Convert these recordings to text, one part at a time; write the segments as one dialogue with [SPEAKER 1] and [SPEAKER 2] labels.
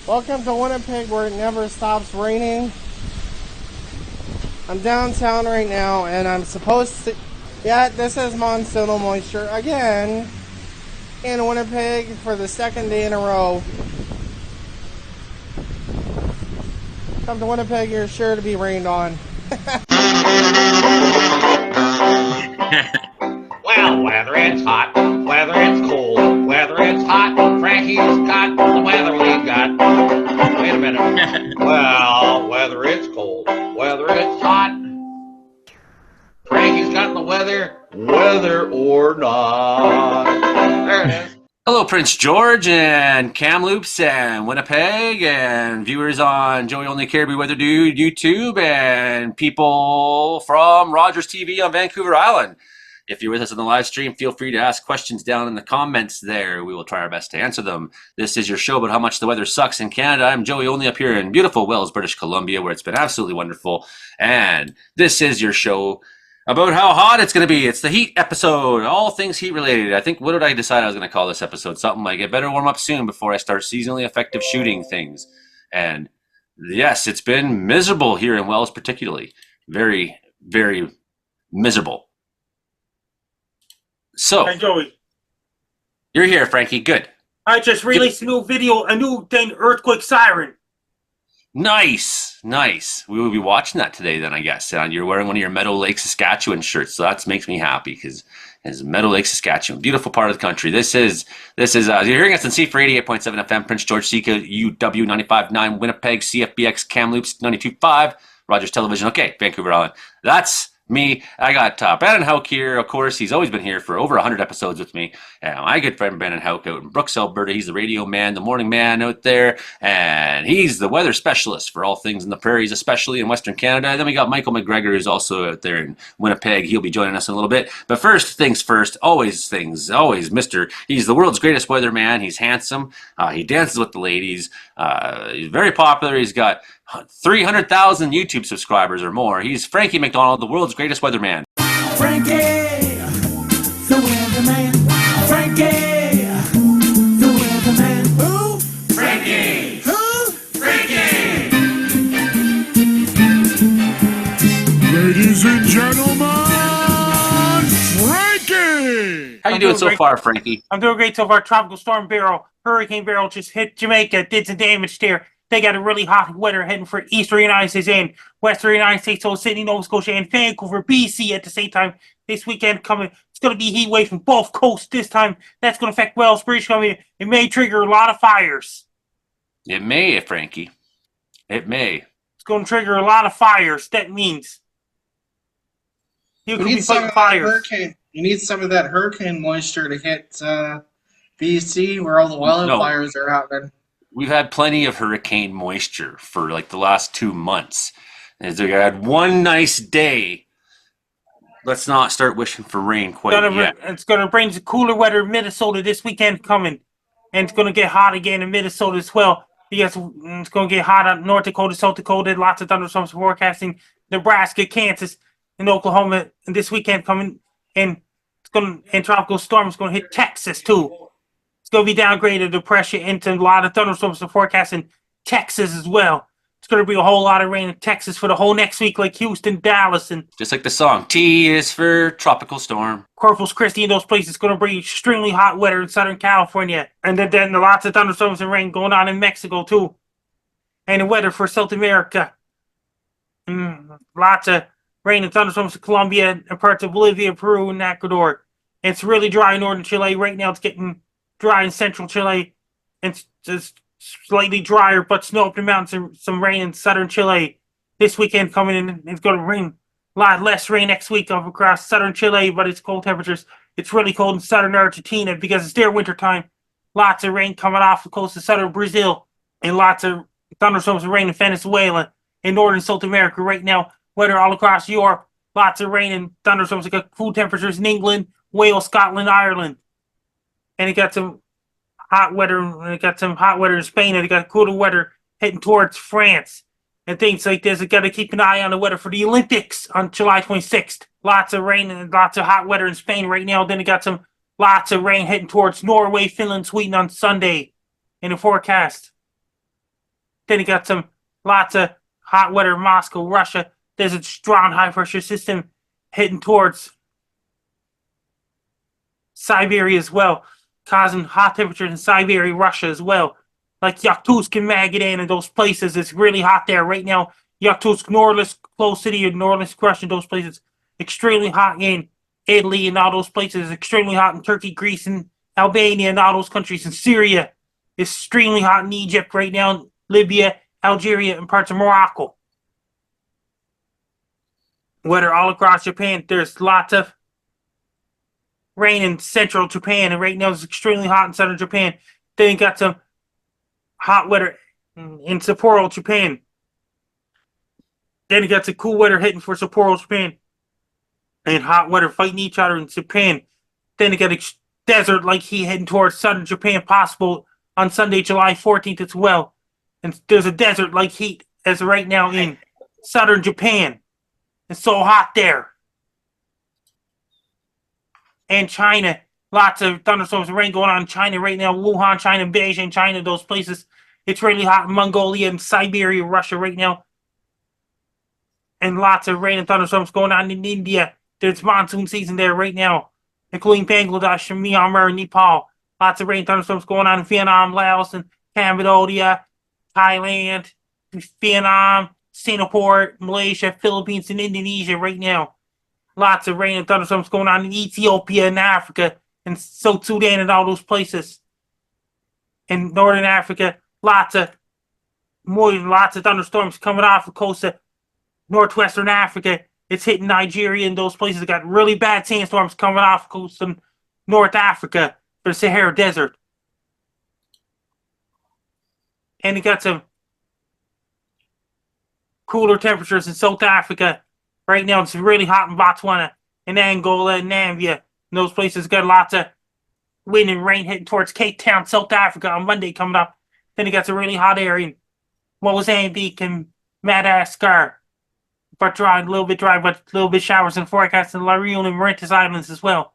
[SPEAKER 1] Welcome to Winnipeg, where it never stops raining. I'm downtown right now, and I'm supposed to... Yeah, this is monsoonal moisture again in Winnipeg for the second day in a row. Come to Winnipeg, you're sure to be rained on.
[SPEAKER 2] Well, whether it's hot, whether it's cold, whether it's hot, Frankie's got the weather we've got. Wait a minute. Well, whether it's cold, whether it's hot, Frankie's got the weather, whether or not. There it is.
[SPEAKER 3] Hello, Prince George and Kamloops and Winnipeg and viewers on Joey Only Caribou Weather Dude YouTube and people from Rogers TV on Vancouver Island. If you're with us on the live stream, feel free to ask questions down in the comments there. We will try our best to answer them. This is your show about how much the weather sucks in Canada. I'm Joey Only up here in beautiful Wells, British Columbia, where it's been absolutely wonderful. And this is your show about how hot it's going to be. It's the heat episode, all things heat related. I think, what did I decide I was going to call this episode? Something like, it better warm up soon before I start seasonally effective shooting things. And yes, it's been miserable here in Wells particularly. Very, very miserable. So,
[SPEAKER 4] Hey, Joey.
[SPEAKER 3] You're here, Frankie. Good.
[SPEAKER 4] I just released a new video, a new thing, earthquake siren.
[SPEAKER 3] Nice. We will be watching that today then, I guess. You're wearing one of your Meadow Lake, Saskatchewan shirts, so that makes me happy because it's Meadow Lake, Saskatchewan, beautiful part of the country. This is you're hearing us in C for 88.7 FM, Prince George, CKUW 95.9, Winnipeg, CFBX, Kamloops 92.5, Rogers Television. Okay, Vancouver Island. That's me. I got Bannon Houck here. Of course, he's always been here for over 100 episodes with me. My good friend Bannon Houck out in Brooks, Alberta. He's the radio man, the morning man out there. And he's the weather specialist for all things in the prairies, especially in Western Canada. And then we got Michael McGregor, who's also out there in Winnipeg. He'll be joining us in a little bit. But first things first, always Mr. He's the world's greatest weatherman. He's handsome. He dances with the ladies. He's very popular. He's got 300,000 YouTube subscribers or more. He's Frankie McDonald, the world's greatest weatherman.
[SPEAKER 5] Frankie, the weatherman. Frankie, the weatherman. Who?
[SPEAKER 2] Frankie!
[SPEAKER 5] Who?
[SPEAKER 2] Frankie!
[SPEAKER 5] Ladies and gentlemen, Frankie!
[SPEAKER 3] How you doing so far, Frankie?
[SPEAKER 4] I'm doing great so far. Tropical Storm Barrel, Hurricane Barrel just hit Jamaica, did some damage there. They got a really hot weather heading for eastern United States and western United States, so Sydney, Nova Scotia, and Vancouver, BC at the same time. This weekend coming, it's going to be heat wave from both coasts this time. That's going to affect Wells, British Columbia. It may trigger a lot of fires.
[SPEAKER 3] It may, Frankie. It may.
[SPEAKER 4] It's going to trigger a lot of fires. That means you could be fighting fires.
[SPEAKER 1] You need some of that hurricane moisture to hit BC, where all the wildfires are happening.
[SPEAKER 3] We've had plenty of hurricane moisture for like the last 2 months. And we had one nice day. Let's not start wishing for rain quite yet.
[SPEAKER 4] It's going to bring the cooler weather in Minnesota this weekend coming. And it's going to get hot again in Minnesota as well. Because it's going to get hot out in North Dakota, South Dakota. Lots of thunderstorms forecasting. Nebraska, Kansas, and Oklahoma. And this weekend coming. And tropical storms going to hit Texas too. It's going to be downgraded depression into a lot of thunderstorms to forecast in Texas as well. It's going to be a whole lot of rain in Texas for the whole next week, like Houston, Dallas, and
[SPEAKER 3] just like the song, T is for tropical storm.
[SPEAKER 4] Corpus Christi and those places. It's going to bring extremely hot weather in Southern California. And then lots of thunderstorms and rain going on in Mexico too. And the weather for South America. Lots of rain and thunderstorms in Colombia and parts of Bolivia, Peru, and Ecuador. And it's really dry in northern Chile. Right now it's getting dry in central Chile, and it's just slightly drier, but snow up the mountains and some rain in southern Chile. This weekend coming in, it's going to rain a lot less rain next week up across southern Chile, but it's cold temperatures. It's really cold in southern Argentina because it's their winter time. Lots of rain coming off the coast of southern Brazil, and lots of thunderstorms and rain in Venezuela and northern South America right now. Weather all across Europe, lots of rain and thunderstorms. We got cool temperatures in England, Wales, Scotland, Ireland. And it got some hot weather. And it got some hot weather in Spain. And it got cooler weather heading towards France and things like this. It got to keep an eye on the weather for the Olympics on July 26th. Lots of rain and lots of hot weather in Spain right now. Then it got some lots of rain heading towards Norway, Finland, Sweden on Sunday in the forecast. Then you got some lots of hot weather in Moscow, Russia. There's a strong high pressure system heading towards Siberia as well, causing hot temperatures in Siberia, Russia as well. Like Yakutsk and Magadan and those places, it's really hot there right now. Yakutsk, Norilsk, close city of Norilsk, Russia, those places, extremely hot in Italy and all those places, extremely hot in Turkey, Greece, and Albania and all those countries. In Syria, extremely hot in Egypt right now, Libya, Algeria, and parts of Morocco. Weather all across Japan, there's lots of rain in central Japan, and right now it's extremely hot in southern Japan. Then you got some hot weather in Sapporo, Japan. Then you got some cool weather hitting for Sapporo, Japan, and hot weather fighting each other in Japan. Then you got a desert like heat heading towards southern Japan, possible on Sunday, July 14th as well. And there's a desert like heat as right now in southern Japan. It's so hot there. And China, lots of thunderstorms and rain going on in China right now. Wuhan, China, Beijing, China, those places. It's really hot in Mongolia and Siberia, Russia right now. And lots of rain and thunderstorms going on in India. There's monsoon season there right now, including Bangladesh and Myanmar and Nepal. Lots of rain and thunderstorms going on in Vietnam, Laos, and Cambodia, Thailand, Vietnam, Singapore, Malaysia, Philippines, and Indonesia right now. Lots of rain and thunderstorms going on in Ethiopia and Africa and South Sudan and all those places. In northern Africa, lots of thunderstorms coming off the coast of northwestern Africa. It's hitting Nigeria and those places. Got really bad sandstorms coming off the coast of North Africa for the Sahara Desert. And you got some cooler temperatures in South Africa. Right now, it's really hot in Botswana, and Angola, and Namibia. And those places got lots of wind and rain hitting towards Cape Town, South Africa on Monday coming up. Then you got some really hot area in Mozambique and Madagascar. But dry, a little bit showers and forecasts in La Reunion and Mauritius Islands as well.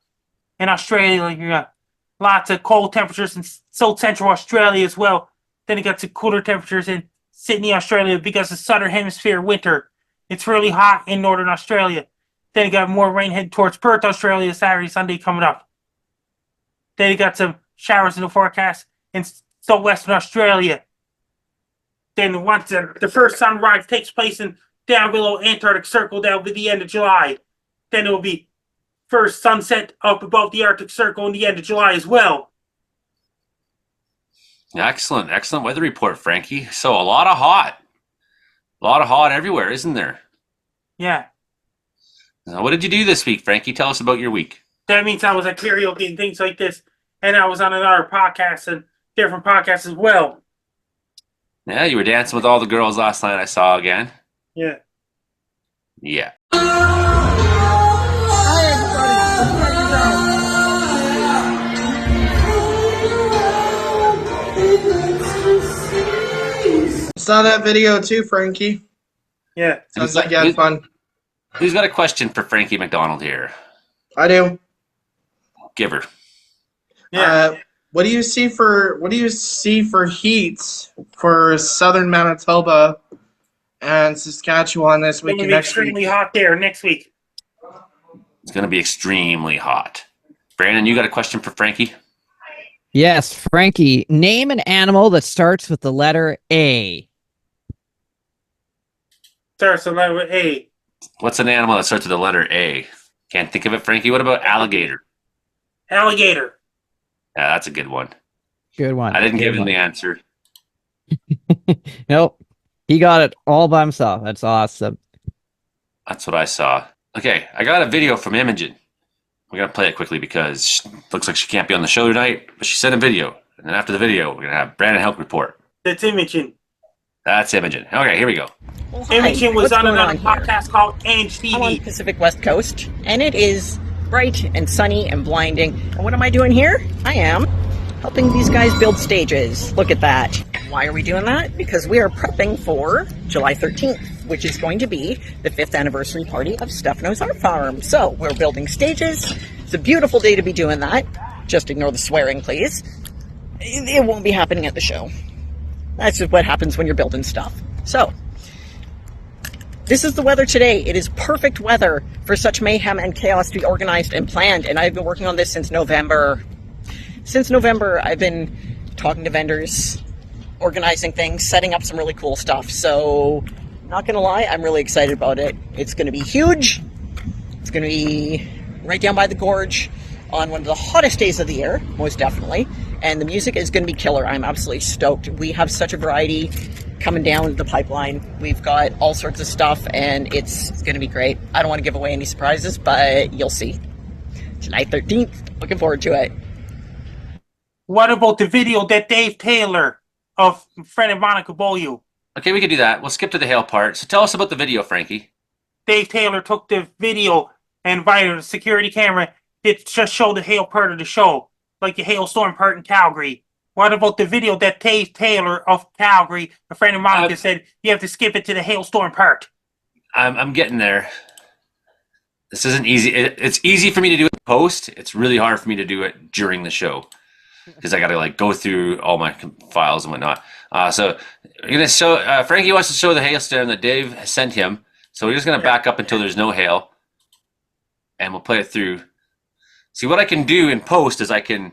[SPEAKER 4] In Australia, lots of cold temperatures in South Central Australia as well. Then you got some cooler temperatures in Sydney, Australia, because of Southern Hemisphere winter. It's really hot in Northern Australia. Then you got more rain heading towards Perth, Australia, Saturday, Sunday coming up. Then you got some showers in the forecast in southwestern Australia. Then once the first sunrise takes place in down below Antarctic Circle, that will be the end of July. Then it will be first sunset up above the Arctic Circle in the end of July as well.
[SPEAKER 3] Excellent weather report, Frankie. So a lot of hot everywhere, isn't there?
[SPEAKER 4] Yeah.
[SPEAKER 3] Now, what did you do this week, Frankie? Tell us about your week.
[SPEAKER 4] That means I was at karaoke and things like this, and I was on another podcast and different podcasts as well.
[SPEAKER 3] Yeah, you were dancing with all the girls last night, I saw again.
[SPEAKER 4] Yeah.
[SPEAKER 3] Yeah.
[SPEAKER 1] Hi, everybody. Saw that video too, Frankie.
[SPEAKER 4] Yeah.
[SPEAKER 1] Sounds like you had fun.
[SPEAKER 3] Who's got a question for Frankie McDonald here?
[SPEAKER 1] I do.
[SPEAKER 3] Give her.
[SPEAKER 4] Yeah.
[SPEAKER 1] What do you see for heat for southern Manitoba and Saskatchewan this week and next week?
[SPEAKER 4] It's going to be extremely hot there next week.
[SPEAKER 3] It's going to be extremely hot. Brandon, you got a question for Frankie?
[SPEAKER 6] Yes, Frankie. Name an animal that starts with the letter A.
[SPEAKER 4] Starts with the letter A.
[SPEAKER 3] What's an animal that starts with the letter A? Can't think of it, Frankie. What about alligator?
[SPEAKER 4] Alligator.
[SPEAKER 3] Yeah, that's a good one.
[SPEAKER 6] Good one.
[SPEAKER 3] I didn't give him the answer.
[SPEAKER 6] Nope. He got it all by himself. That's awesome.
[SPEAKER 3] That's what I saw. Okay, I got a video from Imogen. We're going to play it quickly because it looks like she can't be on the show tonight, but she sent a video. And then after the video, we're going to have Brandon Help report.
[SPEAKER 4] That's Imogen.
[SPEAKER 3] That's Imogen. Okay, here we go.
[SPEAKER 7] Well, hi.
[SPEAKER 4] Imogen was
[SPEAKER 7] What's
[SPEAKER 4] on
[SPEAKER 7] going
[SPEAKER 4] another
[SPEAKER 7] on here?
[SPEAKER 4] podcast called Ange
[SPEAKER 7] I'm on
[SPEAKER 4] TV.
[SPEAKER 7] the Pacific West Coast, and it is bright and sunny and blinding. And what am I doing here? I am helping these guys build stages. Look at that. Why are we doing that? Because we are prepping for July 13th, which is going to be the 5th anniversary party of Stefano's Art Farm. So we're building stages. It's a beautiful day to be doing that. Just ignore the swearing, please. It won't be happening at the show. That's just what happens when you're building stuff. So, this is the weather today. It is perfect weather for such mayhem and chaos to be organized and planned. And I've been working on this since November. Since November, I've been talking to vendors, organizing things, setting up some really cool stuff. So, not gonna lie, I'm really excited about it. It's gonna be huge. It's gonna be right down by the gorge on one of the hottest days of the year, most definitely. And the music is gonna be killer. I'm absolutely stoked. We have such a variety coming down the pipeline. We've got all sorts of stuff, and it's gonna be great. I don't want to give away any surprises, but you'll see. July 13th. Looking forward to it.
[SPEAKER 4] What about the video that Dave Taylor of Fred and Monica Beaulieu?
[SPEAKER 3] Okay, we can do that. We'll skip to the hail part. So tell us about the video, Frankie.
[SPEAKER 4] Dave Taylor took the video and invited a security camera that just showed the hail part of the show, like the hailstorm part in Calgary. What about the video that Dave Taylor of Calgary, a friend of Monica, said you have to skip it to the hailstorm part?
[SPEAKER 3] I'm getting there. This isn't easy. It's easy for me to do it in post. It's really hard for me to do it during the show because I got to like go through all my files and whatnot. So we're gonna show. Frankie wants to show the hailstorm that Dave sent him. So we're just gonna back up until there's no hail, and we'll play it through. See what I can do in post is I can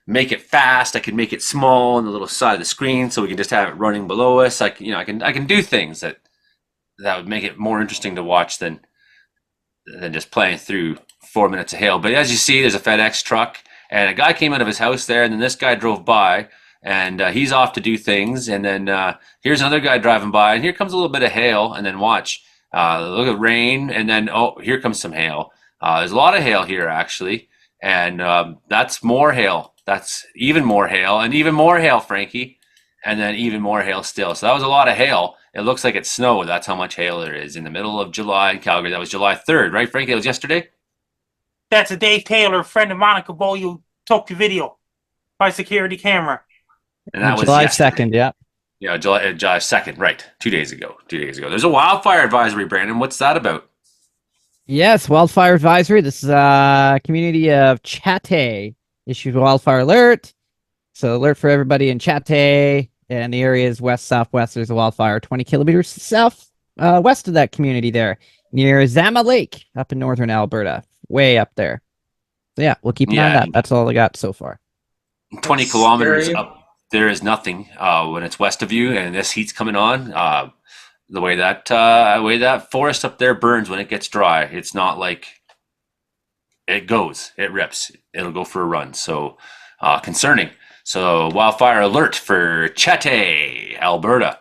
[SPEAKER 3] make it fast. I can make it small on the little side of the screen, so we can just have it running below us. I can do things that would make it more interesting to watch than just playing through 4 minutes of hail. But as you see, there's a FedEx truck, and a guy came out of his house there, and then this guy drove by, and he's off to do things. And then here's another guy driving by, and here comes a little bit of hail, and then watch. Look at rain, and then, oh, here comes some hail. There's a lot of hail here, actually. And that's more hail. That's even more hail, and even more hail, Frankie. And then even more hail still. So that was a lot of hail. It looks like it snowed. That's how much hail there is in the middle of July in Calgary. That was July 3rd, right, Frankie? That was yesterday?
[SPEAKER 4] That's a Dave Taylor, friend of Monica Beaulieu, took the video by security camera.
[SPEAKER 3] And that was
[SPEAKER 6] July
[SPEAKER 3] yesterday.
[SPEAKER 6] 2nd, yeah.
[SPEAKER 3] Yeah, July 2nd, right. 2 days ago. 2 days ago. There's a wildfire advisory, Brandon. What's that about?
[SPEAKER 6] Yes, wildfire advisory. This is a community of Chathé issued wildfire alert. So alert for everybody in Chathé and the areas west southwest. There's a wildfire 20 kilometers south west of that community there near Zama Lake up in northern Alberta, way up there. So yeah, we'll keep an eye on that. That's all I got so far.
[SPEAKER 3] 20 kilometers up there is nothing when it's west of you and this heat's coming on. The way that forest up there burns when it gets dry, it's not like it goes, it rips, it'll go for a run. So concerning. So wildfire alert for Chathé, Alberta.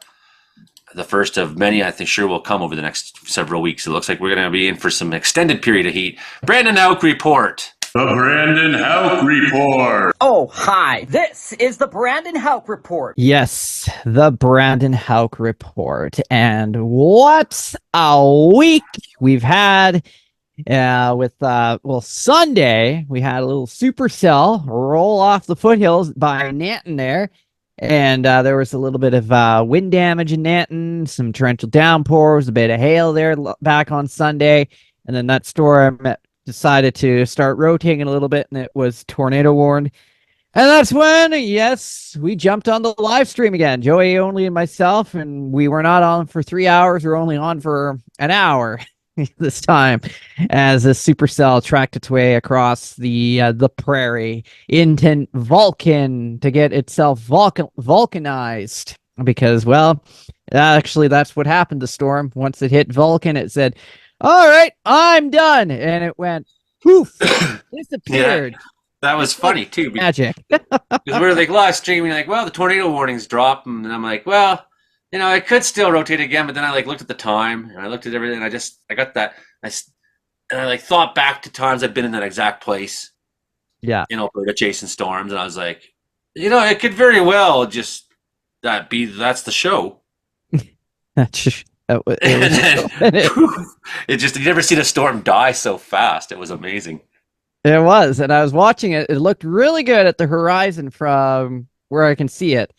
[SPEAKER 3] The first of many, I think, sure will come over the next several weeks. It looks like we're going to be in for some extended period of heat. Brandon Hauk report.
[SPEAKER 5] The Brandon Hauk Report.
[SPEAKER 7] Oh, hi. This is the Brandon Hauk Report.
[SPEAKER 6] Yes, the Brandon Hauk Report. And what a week we've had with Sunday, we had a little supercell roll off the foothills by Nanton there. And there was a little bit of wind damage in Nanton, some torrential downpours, a bit of hail there back on Sunday. And then that storm decided to start rotating a little bit, and it was tornado warned. And that's when, yes, we jumped on the live stream again. Joey only and myself, and we were not on for 3 hours. We were only on for an hour this time, as a supercell tracked its way across the prairie into Vulcan to get itself vulcanized. Because, well, actually, that's what happened to Storm. Once it hit Vulcan, it said, "All right, I'm done," and it went poof, disappeared.
[SPEAKER 3] Yeah, that was funny too.
[SPEAKER 6] Magic.
[SPEAKER 3] Because we were like live streaming, like, well, the tornado warnings drop, and I'm like, well, you know, it could still rotate again. But then I like looked at the time, and I looked at everything, and I got that, and I like thought back to times I've been in that exact place,
[SPEAKER 6] Yeah,
[SPEAKER 3] in Alberta chasing storms, and I was like, you know, it could very well just that's the show. It just, you never seen a storm die so fast. It was amazing.
[SPEAKER 6] It was, and I was watching it. It looked really good at the horizon from where I can see it.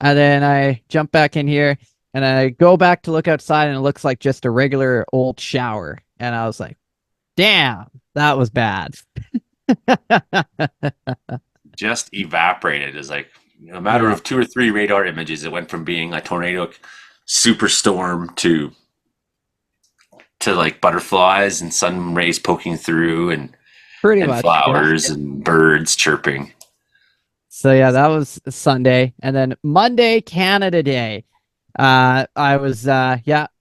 [SPEAKER 6] And then I jump back in here, and I go back to look outside, and it looks like just a regular old shower. And I was like, damn, that was bad.
[SPEAKER 3] Just evaporated is like In a matter of 2 or 3 radar images, it went from being a tornado superstorm to like butterflies and sun rays poking through
[SPEAKER 6] Pretty
[SPEAKER 3] and
[SPEAKER 6] much. Yeah.
[SPEAKER 3] flowers and birds chirping.
[SPEAKER 6] So yeah, that was Sunday, and then Monday, Canada Day. I was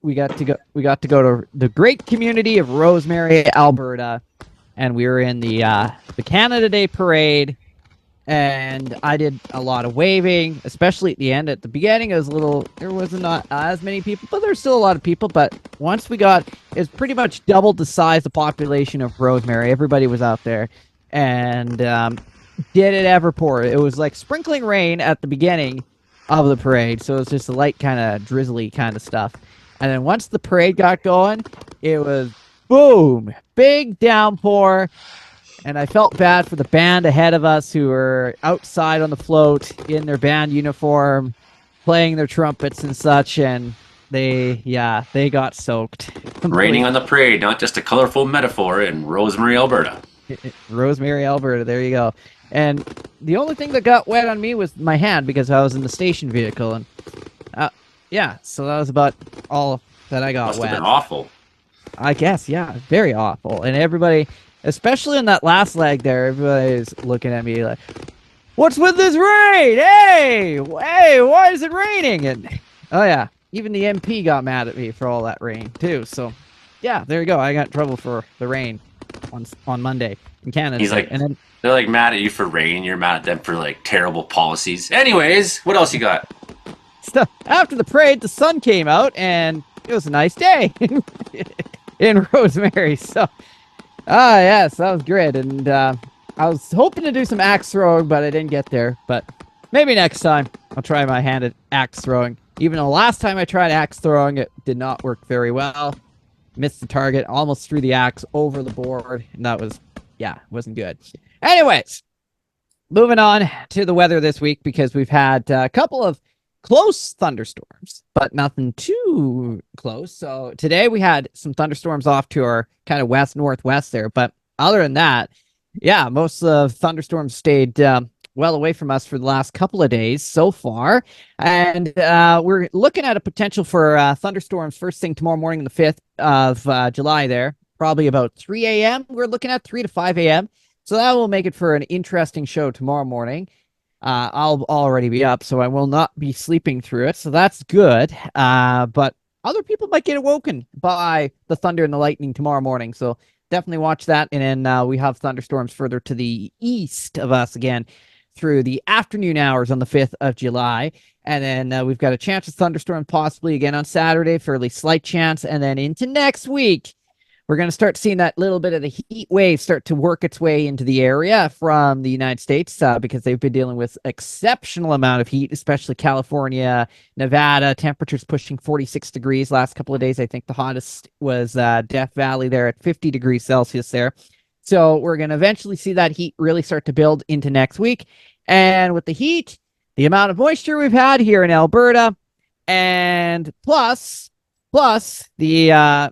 [SPEAKER 6] we got to go to the great community of Rosemary, Alberta, and we were in the Canada Day parade, and I did a lot of waving, especially at the end. At the beginning, there was not as many people, but there's still a lot of people. But once it's pretty much doubled the size, the population of Rosemary. Everybody was out there, and did it ever pour? It was like sprinkling rain at the beginning of the parade, so it was just a light kind of drizzly kind of stuff. And then once the parade got going, it was boom, big downpour. And I felt bad for the band ahead of us who were outside on the float in their band uniform, playing their trumpets and such, and they got soaked.
[SPEAKER 3] Raining on the parade, not just a colorful metaphor in Rosemary, Alberta.
[SPEAKER 6] Rosemary, Alberta, there you go. And the only thing that got wet on me was my hand because I was in the station vehicle. And so that was about all that I got
[SPEAKER 3] Must
[SPEAKER 6] wet.
[SPEAKER 3] have been awful.
[SPEAKER 6] I guess, yeah, very awful. And everybody, especially in that last leg there, everybody's looking at me like, what's with this rain? Hey, why is it raining? And oh yeah, even the MP got mad at me for all that rain too. So yeah, there you go. I got in trouble for the rain on Monday in Canada.
[SPEAKER 3] He's like,
[SPEAKER 6] and then
[SPEAKER 3] they're like mad at you for rain. You're mad at them for like terrible policies. Anyways, what else you got?
[SPEAKER 6] so after the parade, the sun came out and it was a nice day in Rosemary. So yes, that was great. And I was hoping to do some axe throwing, but I didn't get there. But maybe next time I'll try my hand at axe throwing. Even though last time I tried axe throwing, it did not work very well. Missed the target, almost threw the axe over the board, and that was, wasn't good. Anyways, moving on to the weather this week, because we've had a couple of close thunderstorms, but nothing too close. So today we had some thunderstorms off to our kind of west-northwest there, but other than that, most of the thunderstorms stayed well away from us for the last couple of days so far. And we're looking at a potential for thunderstorms first thing tomorrow morning, the 5th of July there, probably about 3 a.m. We're looking at 3 to 5 a.m. So that will make it for an interesting show tomorrow morning. I'll already be up, so I will not be sleeping through it. So that's good. But other people might get awoken by the thunder and the lightning tomorrow morning. So definitely watch that. And then we have thunderstorms further to the east of us again through the afternoon hours on the 5th of July. And then we've got a chance of thunderstorm possibly again on Saturday, fairly slight chance. And then into next week, we're going to start seeing that little bit of the heat wave start to work its way into the area from the United States because they've been dealing with exceptional amount of heat, especially California, Nevada, temperatures pushing 46 degrees last couple of days. I think the hottest was Death Valley there at 50 degrees Celsius there. So we're going to eventually see that heat really start to build into next week. And with the heat, the amount of moisture we've had here in Alberta, and plus the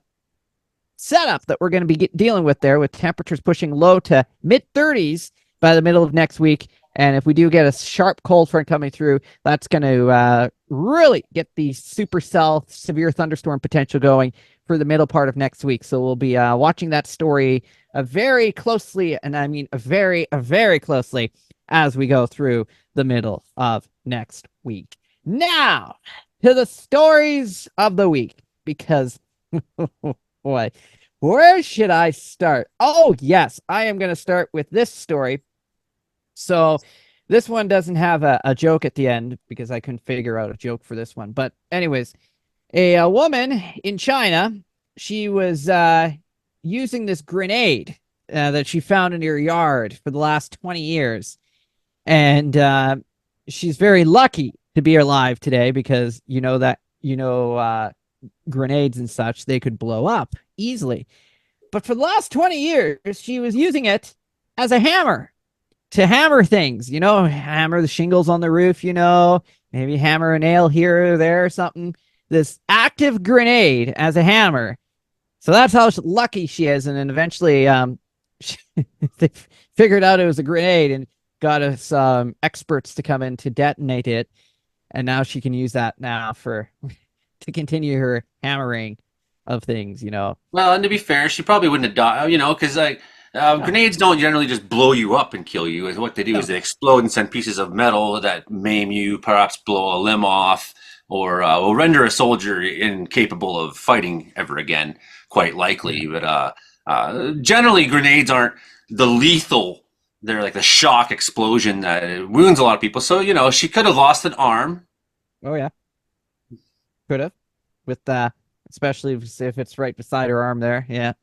[SPEAKER 6] setup that we're going to be dealing with there with temperatures pushing low to mid 30s by the middle of next week. And if we do get a sharp cold front coming through, that's going to really get the supercell severe thunderstorm potential going for the middle part of next week. So we'll be watching that story very closely, and I mean very closely as we go through the middle of next week. Now, to the stories of the week, because boy, where should I start? Oh, yes, I am going to start with this story. So this one doesn't have a joke at the end because I couldn't figure out a joke for this one. But anyways, a woman in China, she was using this grenade that she found in her yard for the last 20 years. And she's very lucky to be alive today because grenades and such, they could blow up easily. But for the last 20 years, she was using it as a hammer to hammer things, hammer the shingles on the roof, maybe hammer a nail here or there or something. This active grenade as a hammer. So that's how lucky she is. And then eventually they figured out it was a grenade, and got some experts to come in to detonate it, and now she can use that now for to continue her hammering of things.
[SPEAKER 3] Well, and to be fair, she probably wouldn't have died, because grenades don't generally just blow you up and kill you. What they do is they explode and send pieces of metal that maim you, perhaps blow a limb off, or will render a soldier incapable of fighting ever again, quite likely. But generally, grenades aren't the lethal. They're like the shock explosion that wounds a lot of people. So, she could have lost an arm.
[SPEAKER 6] Oh yeah, could have, with especially if it's right beside her arm there. Yeah.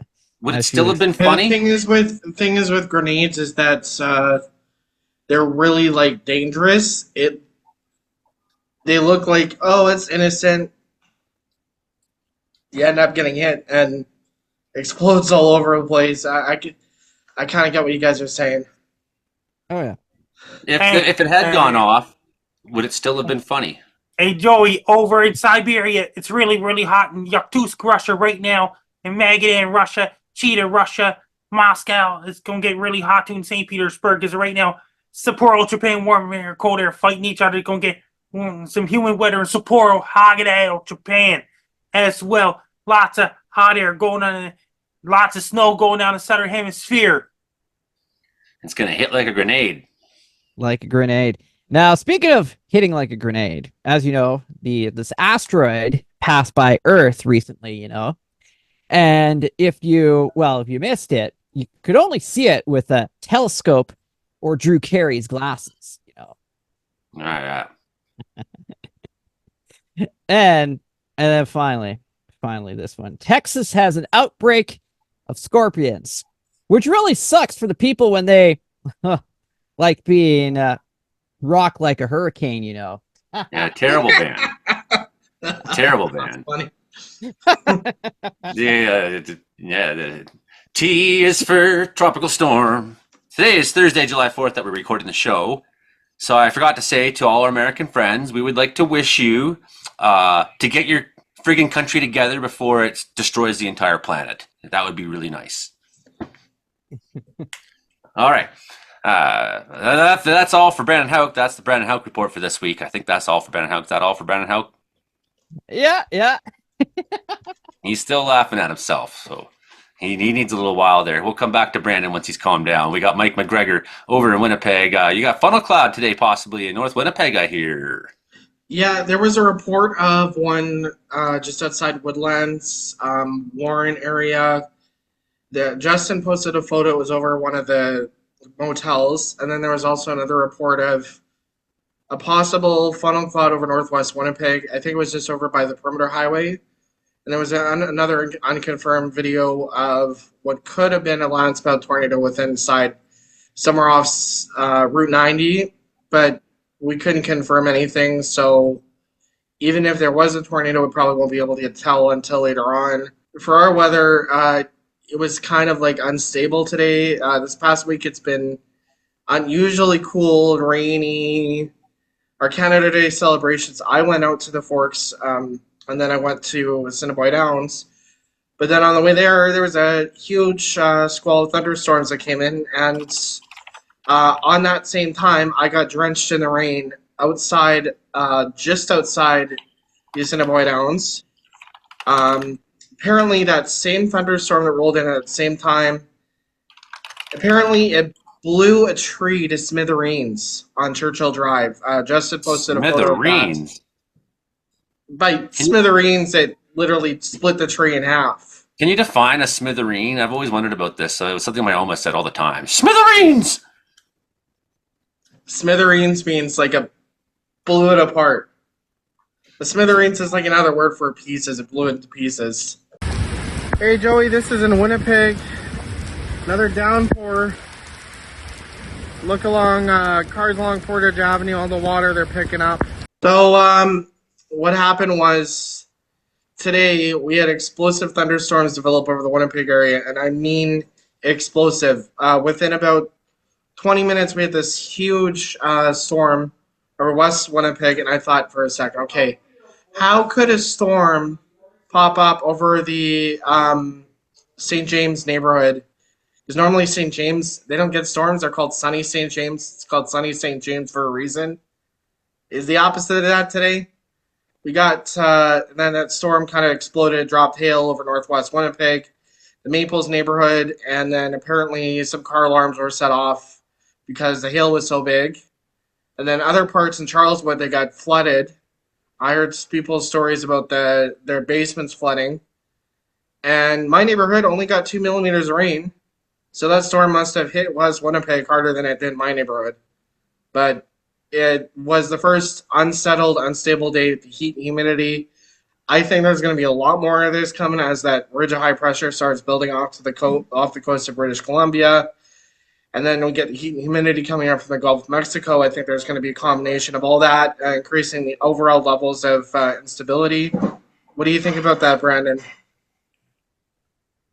[SPEAKER 3] Would it still have been
[SPEAKER 1] The
[SPEAKER 3] funny?
[SPEAKER 1] thing is with grenades is that they're really like dangerous. They look like, oh, it's innocent. You end up getting hit and explodes all over the place. I kind of get what you guys are saying.
[SPEAKER 6] Oh yeah.
[SPEAKER 3] If it had gone off, would it still have been funny?
[SPEAKER 4] Hey, Joey, over in Siberia, it's really, really hot in Yakutsk, Russia right now, in Magadan, Russia, Chita, Russia, Moscow. It's going to get really hot too in St. Petersburg because right now, Sapporo, Japan, warm air, cold air fighting each other. It's going to get some humid weather in Sapporo, Haggadah, Japan as well. Lots of hot air going on, lots of snow going down the southern hemisphere.
[SPEAKER 3] It's going to hit like a grenade.
[SPEAKER 6] Like a grenade. Now, speaking of hitting like a grenade, as you know, this asteroid passed by Earth recently, and if you missed it, you could only see it with a telescope or Drew Carey's glasses,
[SPEAKER 3] All right.
[SPEAKER 6] And then finally this one. Texas has an outbreak of scorpions, which really sucks for the people when they like being rocked like a hurricane,
[SPEAKER 3] Yeah, terrible band. Terrible band.
[SPEAKER 1] Funny.
[SPEAKER 3] The T is for tropical storm. Today is Thursday, July 4th that we're recording the show. So I forgot to say to all our American friends, we would like to wish you to get your friggin' country together before it destroys the entire planet. That would be really nice. All right. That's all for Brandon Hauk. That's the Brandon Hauk report for this week. I think that's all for Brandon Hauk. Is that all for Brandon Hauk?
[SPEAKER 6] Yeah.
[SPEAKER 3] He's still laughing at himself, so he needs a little while there. We'll come back to Brandon once he's calmed down. We got Mike McGregor over in Winnipeg. You got funnel cloud today, possibly in North Winnipeg, I hear.
[SPEAKER 1] Yeah, there was a report of one just outside Woodlands, Warren area. Justin posted a photo. It was over one of the motels, and then there was also another report of a possible funnel cloud over northwest Winnipeg. I think it was just over by the Perimeter Highway. And there was another unconfirmed video of what could have been a landspell tornado inside somewhere off Route 90, but we couldn't confirm anything. So even if there was a tornado, we probably won't be able to tell until later on. For our weather, it was kind of like unstable today. This past week, it's been unusually cool and rainy. Our Canada Day celebrations, I went out to the Forks, and then I went to Assiniboia Downs. But then on the way there was a huge squall of thunderstorms that came in, and on that same time, I got drenched in the rain outside, just outside the Assiniboia Downs. Apparently, that same thunderstorm that rolled in at the same time, apparently it blew a tree to smithereens on Churchill Drive. Justin posted a photo of that. By smithereens, it literally split the tree in half.
[SPEAKER 3] Can you define a smithereen? I've always wondered about this. It was something my Oma said all the time. Smithereens!
[SPEAKER 1] Smithereens means like blew it apart. The smithereens is like another word for pieces. It blew it into pieces. Hey Joey, this is in Winnipeg. Another downpour. Look along, cars along Portage Avenue, all the water they're picking up. So, what happened was today we had explosive thunderstorms develop over the Winnipeg area, and I mean explosive. Within about 20 minutes, we had this huge storm over West Winnipeg, and I thought for a second, okay, how could a storm pop up over the St. James neighborhood Because normally St. James, they don't get storms. They're called sunny St. James. It's called sunny St. James for a reason. Is the opposite of that today. We got then that storm kind of exploded, dropped hail over northwest Winnipeg, the Maples neighborhood, and then apparently some car alarms were set off because the hail was so big. And then other parts in Charleswood, they got flooded. I heard people's stories about their basements flooding. And my neighborhood only got 2 millimeters of rain. So that storm must have hit West Winnipeg harder than it did my neighborhood. But it was the first unsettled, unstable day with the heat and humidity. I think there's going to be a lot more of this coming as that ridge of high pressure starts building off the coast of British Columbia. And then we get the heat and humidity coming up from the Gulf of Mexico. I think there's going to be a combination of all that, increasing the overall levels of instability. What do you think about that, Brandon?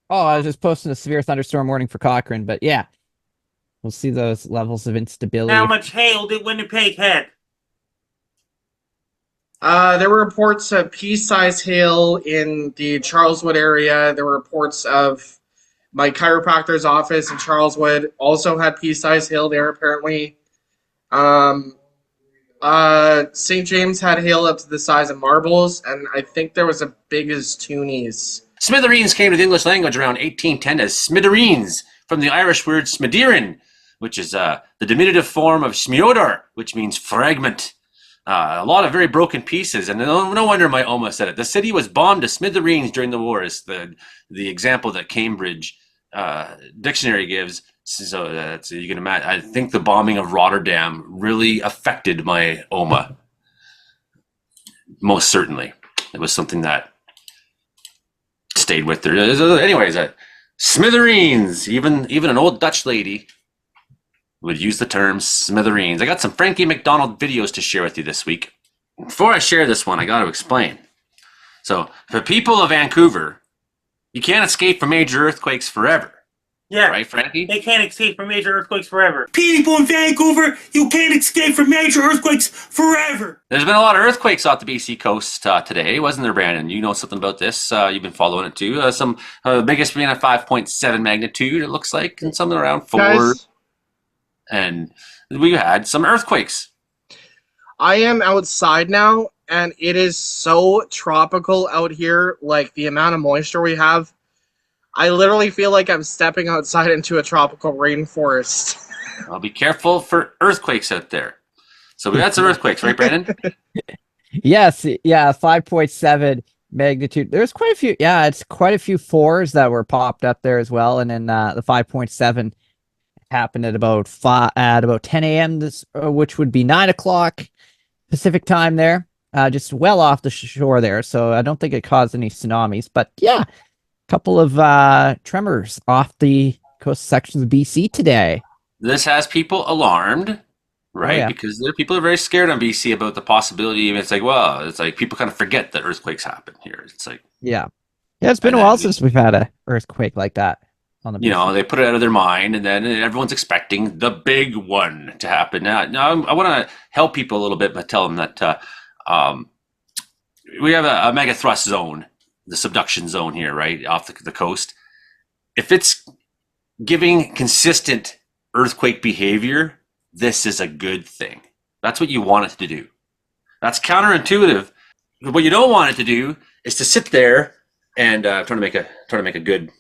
[SPEAKER 6] Oh, I was just posting a severe thunderstorm warning for Cochrane, but yeah, we'll see those levels of instability.
[SPEAKER 4] How much hail did Winnipeg had?
[SPEAKER 1] There were reports of pea-sized hail in the Charleswood area. There were reports of my chiropractor's office in Charleswood also had pea-sized hail there, apparently. St. James had hail up to the size of marbles, and I think there was as big as toonies.
[SPEAKER 3] Smithereens came to the English language around 1810 as smithereens, from the Irish word smidirin, which is the diminutive form of smiodor, which means fragment. A lot of very broken pieces, and no wonder my Oma said it. The city was bombed to smithereens during the war, is the example that Cambridge dictionary gives. So you can imagine. I think the bombing of Rotterdam really affected my Oma. Most certainly, it was something that stayed with her. Anyways, smithereens. Even an old Dutch lady would use the term smithereens. I got some Frankie McDonald videos to share with you this week. Before I share this one, I got to explain. So, for people of Vancouver, you can't escape from major earthquakes forever.
[SPEAKER 4] Yeah.
[SPEAKER 3] Right, Frankie?
[SPEAKER 4] They can't escape from major earthquakes forever. People in Vancouver, you can't escape from major earthquakes forever.
[SPEAKER 3] There's been a lot of earthquakes off the BC coast today, wasn't there, Brandon? You know something about this. You've been following it too. Some biggest being a 5.7 magnitude, it looks like, and something around 4.
[SPEAKER 1] Guys,
[SPEAKER 3] and we had some earthquakes.
[SPEAKER 1] I am outside now, and it is so tropical out here, like the amount of moisture we have. I literally feel like I'm stepping outside into a tropical rainforest.
[SPEAKER 3] Well, be careful for earthquakes out there. So we had some earthquakes, right, Brandon?
[SPEAKER 6] Yes, yeah, 5.7 magnitude. There's quite a few. Yeah, it's quite a few 4s that were popped up there as well, and then the 5.7 happened at about 10 a.m. this, which would be 9 o'clock Pacific time there, just well off the shore there. So I don't think it caused any tsunamis, but yeah. Couple of tremors off the coast sections of BC today.
[SPEAKER 3] This has people alarmed, right?
[SPEAKER 6] Oh, yeah.
[SPEAKER 3] Because there are people are very scared on BC about the possibility. It's like people kind of forget that earthquakes happen here. It's like
[SPEAKER 6] yeah, it's been a while since we've had an earthquake like that on the BC.
[SPEAKER 3] You know, they put it out of their mind, and then everyone's expecting the big one to happen. Now I want to help people a little bit by telling them that we have a mega thrust zone. The subduction zone here, right, off the coast. If it's giving consistent earthquake behavior, this is a good thing. That's what you want it to do. That's counterintuitive. What you don't want it to do is to sit there and trying to make a good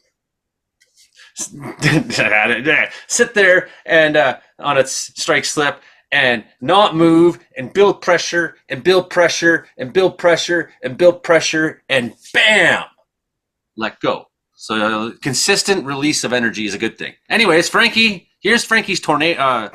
[SPEAKER 3] sit there and on its strike slip and not move and build pressure and build pressure and build pressure and build pressure and bam, let go. So consistent release of energy is a good thing. Anyways, Frankie, here's Frankie's tornado.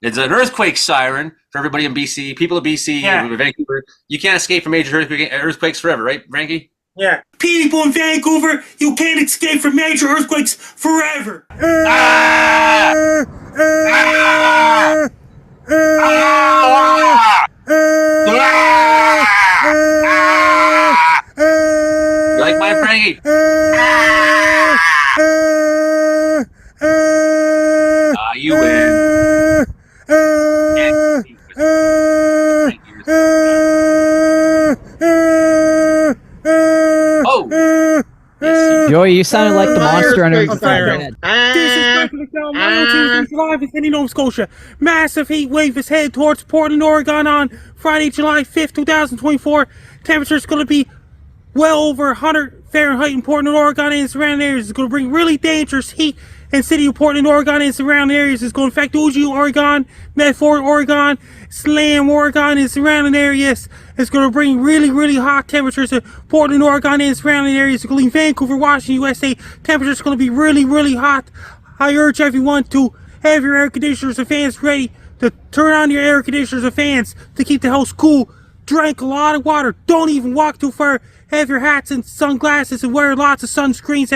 [SPEAKER 3] It's an earthquake siren for everybody in BC, people of BC, Vancouver. You can't escape from major earthquakes forever, right, Frankie?
[SPEAKER 4] Yeah. People in Vancouver, you can't escape from major earthquakes forever.
[SPEAKER 3] You like mine, Frankie? You win.
[SPEAKER 6] Joey, you sounded like the monster under
[SPEAKER 1] Earthquake
[SPEAKER 6] the
[SPEAKER 1] siren.
[SPEAKER 6] bed.
[SPEAKER 4] This is Franklin McDowell, 102 July in Nova Scotia. Massive heat wave is headed towards Portland, Oregon on Friday, July 5th, 2024. Temperature is going to be well over 100 Fahrenheit in Portland, Oregon and surrounding areas. It's going to bring really dangerous heat in the city of Portland, Oregon and surrounding areas. It's going to affect Uji, Oregon, Medford, Oregon, Slam, Oregon and surrounding areas. It's going to bring really, really hot temperatures in Portland, Oregon and surrounding areas, including Vancouver, Washington, USA. Temperatures going to be really, really hot. I urge everyone to have your air conditioners and fans ready to turn on your air conditioners and fans to keep the house cool. Drink a lot of water. Don't even walk too far. Have your hats and sunglasses and wear lots of sunscreens.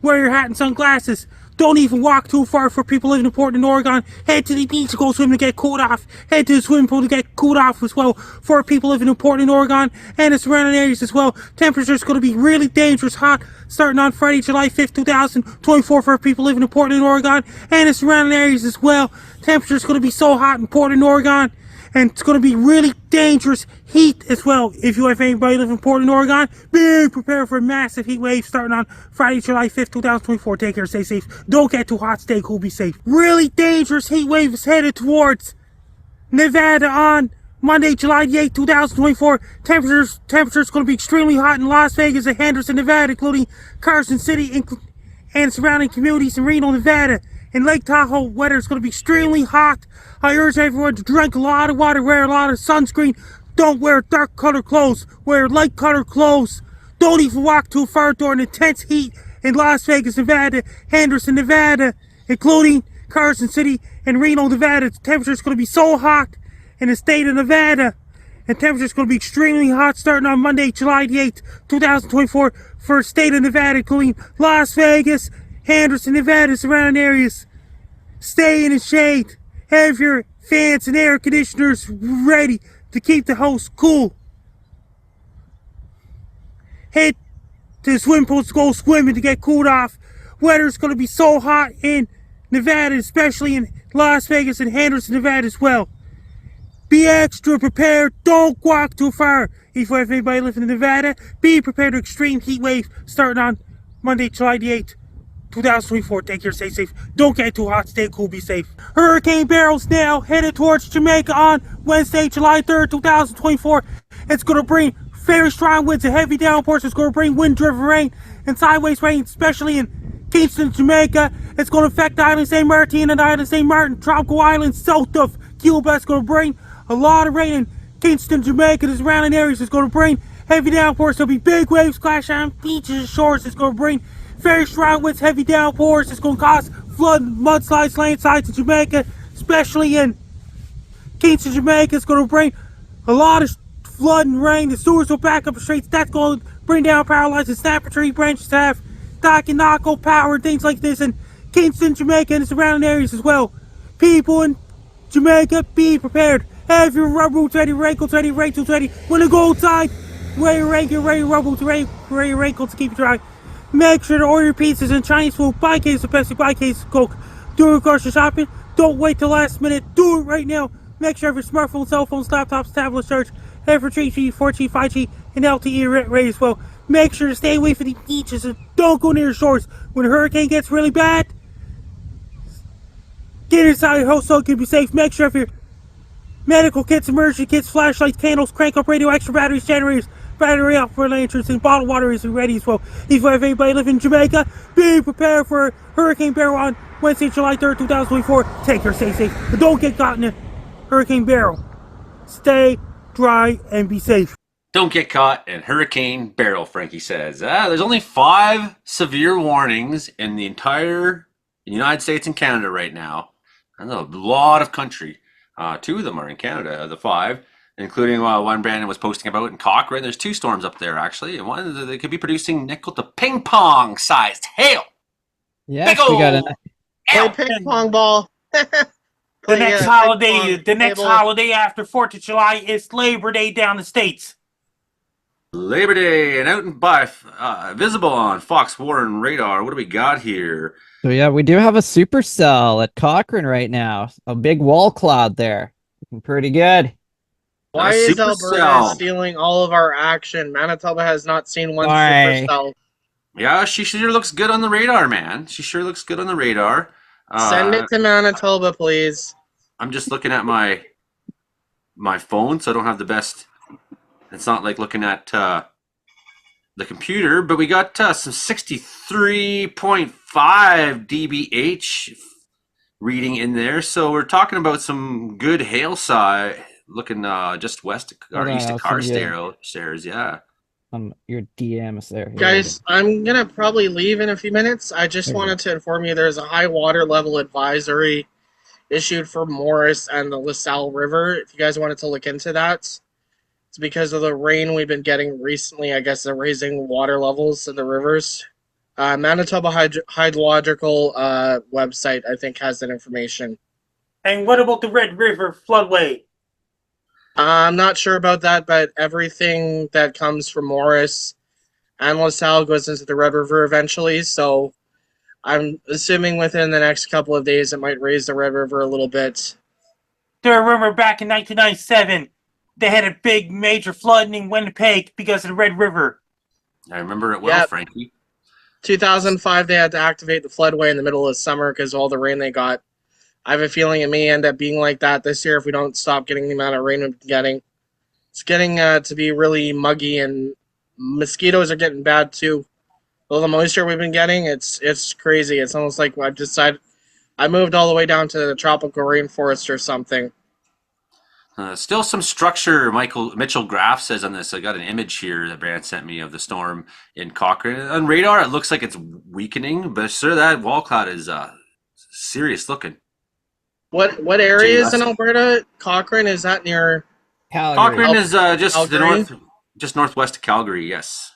[SPEAKER 4] Wear your hat and sunglasses. Don't even walk too far for people living in Portland, Oregon. Head to the beach to go swim to get cooled off. Head to the swimming pool to get cooled off as well for people living in Portland, Oregon and the surrounding areas as well. Temperature's going to be really dangerous hot starting on Friday, July 5th, 2024 for people living in Portland, Oregon and the surrounding areas as well. Temperature's going to be so hot in Portland, Oregon. And it's going to be really dangerous heat as well. If you have anybody living in Portland, Oregon, be prepared for a massive heat wave starting on Friday, July 5th, 2024. Take care, stay safe. Don't get too hot, stay cool, be safe. Really dangerous heat wave is headed towards Nevada on Monday, July 8th, 2024. Temperatures going to be extremely hot in Las Vegas and Henderson, Nevada, including Carson City and surrounding communities in Reno, Nevada. In Lake Tahoe, weather is going to be extremely hot. I urge everyone to drink a lot of water, wear a lot of sunscreen. Don't wear dark colored clothes, wear light colored clothes. Don't even walk too far during intense heat in Las Vegas, Nevada, Henderson, Nevada, including Carson City and Reno, Nevada. The temperature is going to be so hot in the state of Nevada. And temperature is going to be extremely hot starting on Monday, July 8th, 2024 for the state of Nevada, including Las Vegas, Henderson, Nevada, surrounding areas. Stay in the shade. Have your fans and air conditioners ready to keep the house cool. Head to the swimming pools to go swimming to get cooled off. Weather's going to be so hot in Nevada, especially in Las Vegas and Henderson, Nevada as well. Be extra prepared. Don't walk too far. If you have anybody living in Nevada, be prepared for extreme heat wave starting on Monday, July 8th. 2024. Take care, stay safe. Don't get too hot, stay cool, be safe. Hurricane Barrel's now headed towards Jamaica on Wednesday, July 3rd, 2024. It's going to bring very strong winds and heavy downpours. It's going to bring wind-driven rain and sideways rain, especially in Kingston, Jamaica. It's going to affect the island St. Martin and the island St. Martin, tropical islands south of Cuba. It's going to bring a lot of rain in Kingston, Jamaica. The surrounding areas. It's going to bring heavy downpours. There'll be big waves clash on beaches and shores. It's going to bring very strong winds, heavy downpours. It's going to cause flood, mudslides, landslides in Jamaica, especially in Kingston, Jamaica. It's going to bring a lot of flood and rain. The sewers will back up the streets. That's going to bring down power lines and snap tree branches to have dock and knock power and things like this in Kingston, Jamaica and the surrounding areas as well. People in Jamaica, be prepared. Have your rubber boots ready, raincoats ready, raincoats ready. When you go outside, wear your rain, get ready, rubber boots ready, wear your raincoats to keep you dry. Make sure to order your pizzas and Chinese food. Buy cases of Pepsi, buy cases of Coke. Do your grocery shopping. Don't wait till last minute. Do it right now. Make sure you have your smartphones, cell phones, laptops, tablets charged. Have for 3G, 4G, 5G, and LTE ready as well. Make sure to stay away from the beaches and don't go near shores. When a hurricane gets really bad, get inside your house so it can be safe. Make sure you have your medical kits, emergency kits, flashlights, candles, crank up radio, extra batteries, generators, battery operated lanterns, and bottled water is ready as well. If you have anybody living in Jamaica, be prepared for Hurricane Barrel on Wednesday, July 3rd, 2024. Take care, stay safe, but don't get caught in a Hurricane Barrel. Stay dry and be safe.
[SPEAKER 3] Don't get caught in Hurricane Barrel, Frankie says. There's only 5 severe warnings in the entire United States and Canada right now. That's a lot of country. 2 of them are in Canada, the 5. Including one Brandon was posting about in Cochrane. There's 2 storms up there, actually. And one, they could be producing nickel to ping pong sized hail.
[SPEAKER 6] Yes, we got
[SPEAKER 1] Play ping pong ball.
[SPEAKER 4] The next holiday after 4th of July is Labor Day down the States.
[SPEAKER 3] Labor Day and out and by, visible on Fox Warren radar. What do we got here?
[SPEAKER 6] So yeah, we do have a supercell at Cochrane right now. A big wall cloud there. Looking pretty good.
[SPEAKER 1] Why is Alberta stealing all of our action? Manitoba has not seen one supercell.
[SPEAKER 3] Yeah, she sure looks good on the radar, man. She sure looks good on the radar.
[SPEAKER 1] Send it to Manitoba, please.
[SPEAKER 3] I'm just looking at my phone, so I don't have the best. It's not like looking at the computer, but we got some 63.5 dBH reading in there. So we're talking about some good hail side looking just west or
[SPEAKER 6] Hold on,
[SPEAKER 3] east of
[SPEAKER 6] I'll send you
[SPEAKER 3] Carstairs. Yeah.
[SPEAKER 6] your DMs there. Here we
[SPEAKER 1] Guys,
[SPEAKER 6] go.
[SPEAKER 1] I'm gonna probably leave in a few minutes. I just
[SPEAKER 6] There we
[SPEAKER 1] wanted to inform you there's a high water level advisory issued for Morris and the LaSalle River. If you guys wanted to look into that, it's because of the rain we've been getting recently. I guess they're raising water levels in the rivers. Manitoba Hydrological website, I think, has that information.
[SPEAKER 4] And what about the Red River floodway?
[SPEAKER 1] I'm not sure about that, but everything that comes from Morris and LaSalle goes into the Red River eventually. So I'm assuming within the next couple of days it might raise the Red River a little bit.
[SPEAKER 4] Do you remember back in 1997, they had a big major flood in Winnipeg because of the Red River?
[SPEAKER 3] I remember it well,
[SPEAKER 1] Yep.
[SPEAKER 3] Frankie.
[SPEAKER 1] 2005, they had to activate the floodway in the middle of summer because of all the rain they got. I have a feeling it may end up being like that this year if we don't stop getting the amount of rain we've been getting. It's getting to be really muggy, and mosquitoes are getting bad too. All the moisture we've been getting, it's crazy. It's almost like I've decided I moved all the way down to the tropical rainforest or something.
[SPEAKER 3] Still some structure. Mitchell Graff says on this. I got an image here that Brand sent me of the storm in Cochrane. On radar, it looks like it's weakening, but sir, that wall cloud is serious looking.
[SPEAKER 1] What area is in Alberta? Cochrane, is that near
[SPEAKER 6] Calgary.
[SPEAKER 3] Cochrane is just
[SPEAKER 1] Calgary?
[SPEAKER 3] just northwest of Calgary. Yes,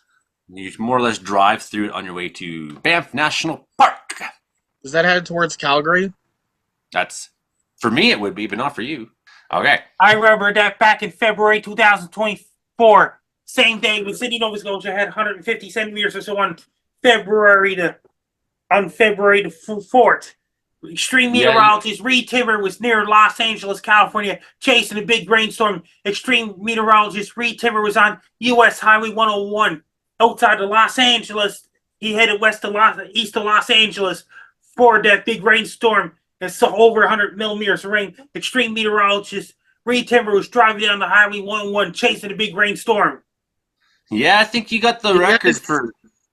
[SPEAKER 3] you more or less drive through it on your way to Banff National Park.
[SPEAKER 1] Is that headed towards Calgary?
[SPEAKER 3] That's for me. It would be, but not for you. Okay.
[SPEAKER 4] I remember that back in February 2024, same day when Sydney, Nova Scotia had 150 centimeters or so on February the 4th. Extreme meteorologist Reed Timmer was near Los Angeles, California, chasing a big rainstorm. Extreme meteorologist Reed Timmer was on U.S. Highway 101 outside of Los Angeles. He headed east of Los Angeles for that big rainstorm. And saw over 100 millimeters of rain. Extreme meteorologist Reed Timber was driving down the Highway 101 chasing a big rainstorm.
[SPEAKER 3] Yeah, I think you got the record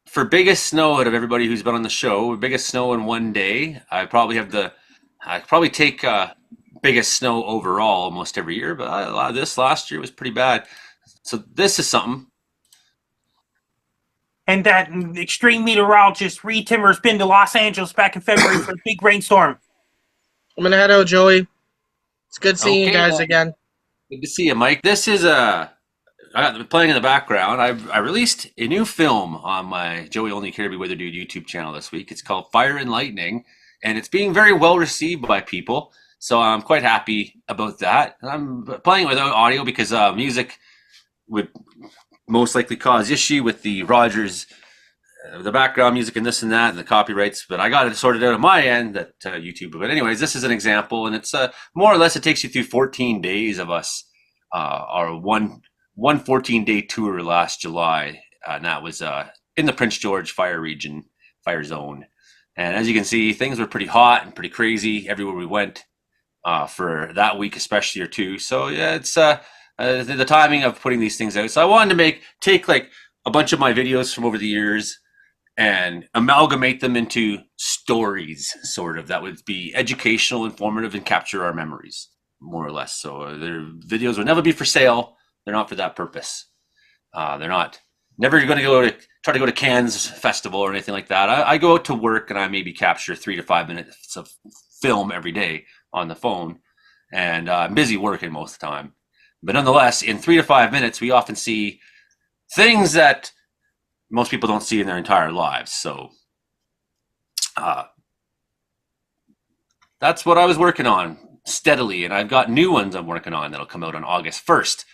[SPEAKER 3] for biggest snow out of everybody who's been on the show. Biggest snow in one day. I probably take biggest snow overall almost every year, but a lot of this last year was pretty bad. So this is something.
[SPEAKER 4] And that extreme meteorologist Reed Timmer has been to Los Angeles back in February for a big rainstorm.
[SPEAKER 1] I'm gonna head out, Joey. It's good seeing you guys again.
[SPEAKER 3] Good to see you, Mike. This is I got playing in the background. I released a new film on my Joey Only Care to Be Weather Dude YouTube channel this week. It's called Fire and Lightning, and it's being very well received by people. So I'm quite happy about that. And I'm playing it without audio because music would most likely cause issue with the Rogers, the background music and this and that and the copyrights, but I got it sorted out on my end that YouTube. But anyways, this is an example, and it's more or less it takes you through 14 days of us, our one 14-day tour last July, and that was in the Prince George fire zone. And as you can see, things were pretty hot and pretty crazy everywhere we went for that week, especially or two. So yeah, it's the timing of putting these things out. So I wanted to take like a bunch of my videos from over the years and amalgamate them into stories, sort of, that would be educational, informative, and capture our memories, more or less. So their videos will never be for sale. They're not for that purpose. They're not. Never going to try to go to Cannes Festival or anything like that. I go out to work and I maybe capture 3 to 5 minutes of film every day on the phone, and I'm busy working most of the time. But nonetheless, in 3 to 5 minutes, we often see things that most people don't see in their entire lives. So that's what I was working on steadily, and I've got new ones I'm working on that'll come out on August 1st.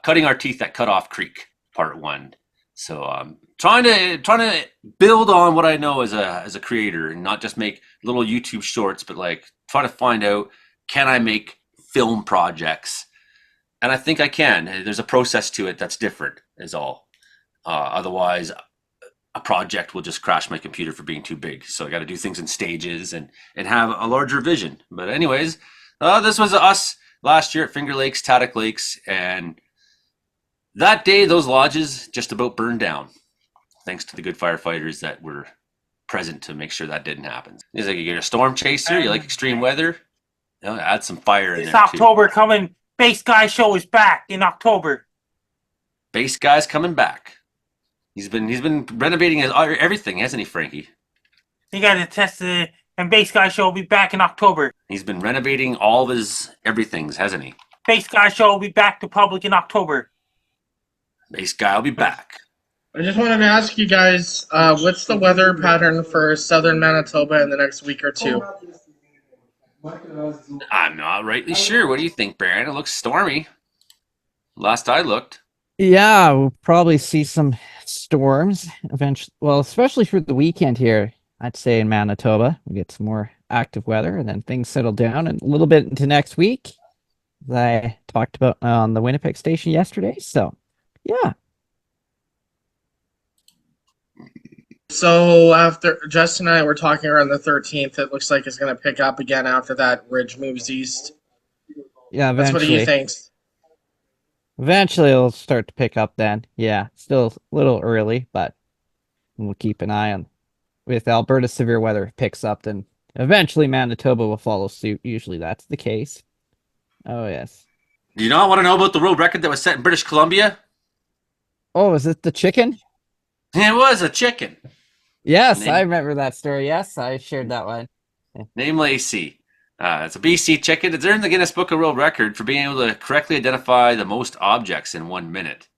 [SPEAKER 3] Cutting Our Teeth at Cutoff Creek, Part 1. So trying to build on what I know as a creator, and not just make little YouTube shorts, but like try to find out, can I make film projects? And I think I can. There's a process to it that's different, is all. Otherwise, a project will just crash my computer for being too big. So I got to do things in stages and have a larger vision. But anyways, this was us last year at Finger Lakes, Taddock Lakes, and that day those lodges just about burned down, thanks to the good firefighters that were present to make sure that didn't happen. He's like, you're a storm chaser, you like extreme weather, add some fire in
[SPEAKER 4] This
[SPEAKER 3] there
[SPEAKER 4] October
[SPEAKER 3] too.
[SPEAKER 4] coming, Base Guy Show is back in October.
[SPEAKER 3] Base Guy's coming back. He's been renovating everything, hasn't he, Frankie?
[SPEAKER 4] You got to test it, and Base Guy Show will be back in October.
[SPEAKER 3] He's been renovating all of his everythings, hasn't he?
[SPEAKER 4] Base Guy Show will be back to public in October.
[SPEAKER 3] Base Guy will be back.
[SPEAKER 1] I just wanted to ask you guys, what's the weather pattern for southern Manitoba in the next week or two?
[SPEAKER 3] I'm not rightly sure. What do you think, Baron? It looks stormy. Last I looked.
[SPEAKER 6] Yeah, we'll probably see some storms eventually. Well, especially for the weekend here, I'd say in Manitoba, we get some more active weather, and then things settle down and a little bit into next week. As I talked about on the Winnipeg station yesterday. So, yeah.
[SPEAKER 1] So after Justin and I were talking around the 13th, it looks like it's going to pick up again after that ridge moves east.
[SPEAKER 6] Yeah,
[SPEAKER 1] That's what
[SPEAKER 6] eventually.
[SPEAKER 1] he thinks.
[SPEAKER 6] Eventually it'll start to pick up then. Yeah, still a little early, but we'll keep an eye on. With Alberta severe weather picks up, then eventually Manitoba will follow suit. Usually that's the case. Oh, yes.
[SPEAKER 3] Do you not want to know about the world record that was set in British Columbia?
[SPEAKER 6] Oh, is it the chicken?
[SPEAKER 3] It was a chicken.
[SPEAKER 6] Yes,
[SPEAKER 3] Name-
[SPEAKER 6] I remember that story. Yes, I shared that one.
[SPEAKER 3] Name Lacey. It's a BC chicken. It's earned the Guinness Book of World Record for being able to correctly identify the most objects in 1 minute.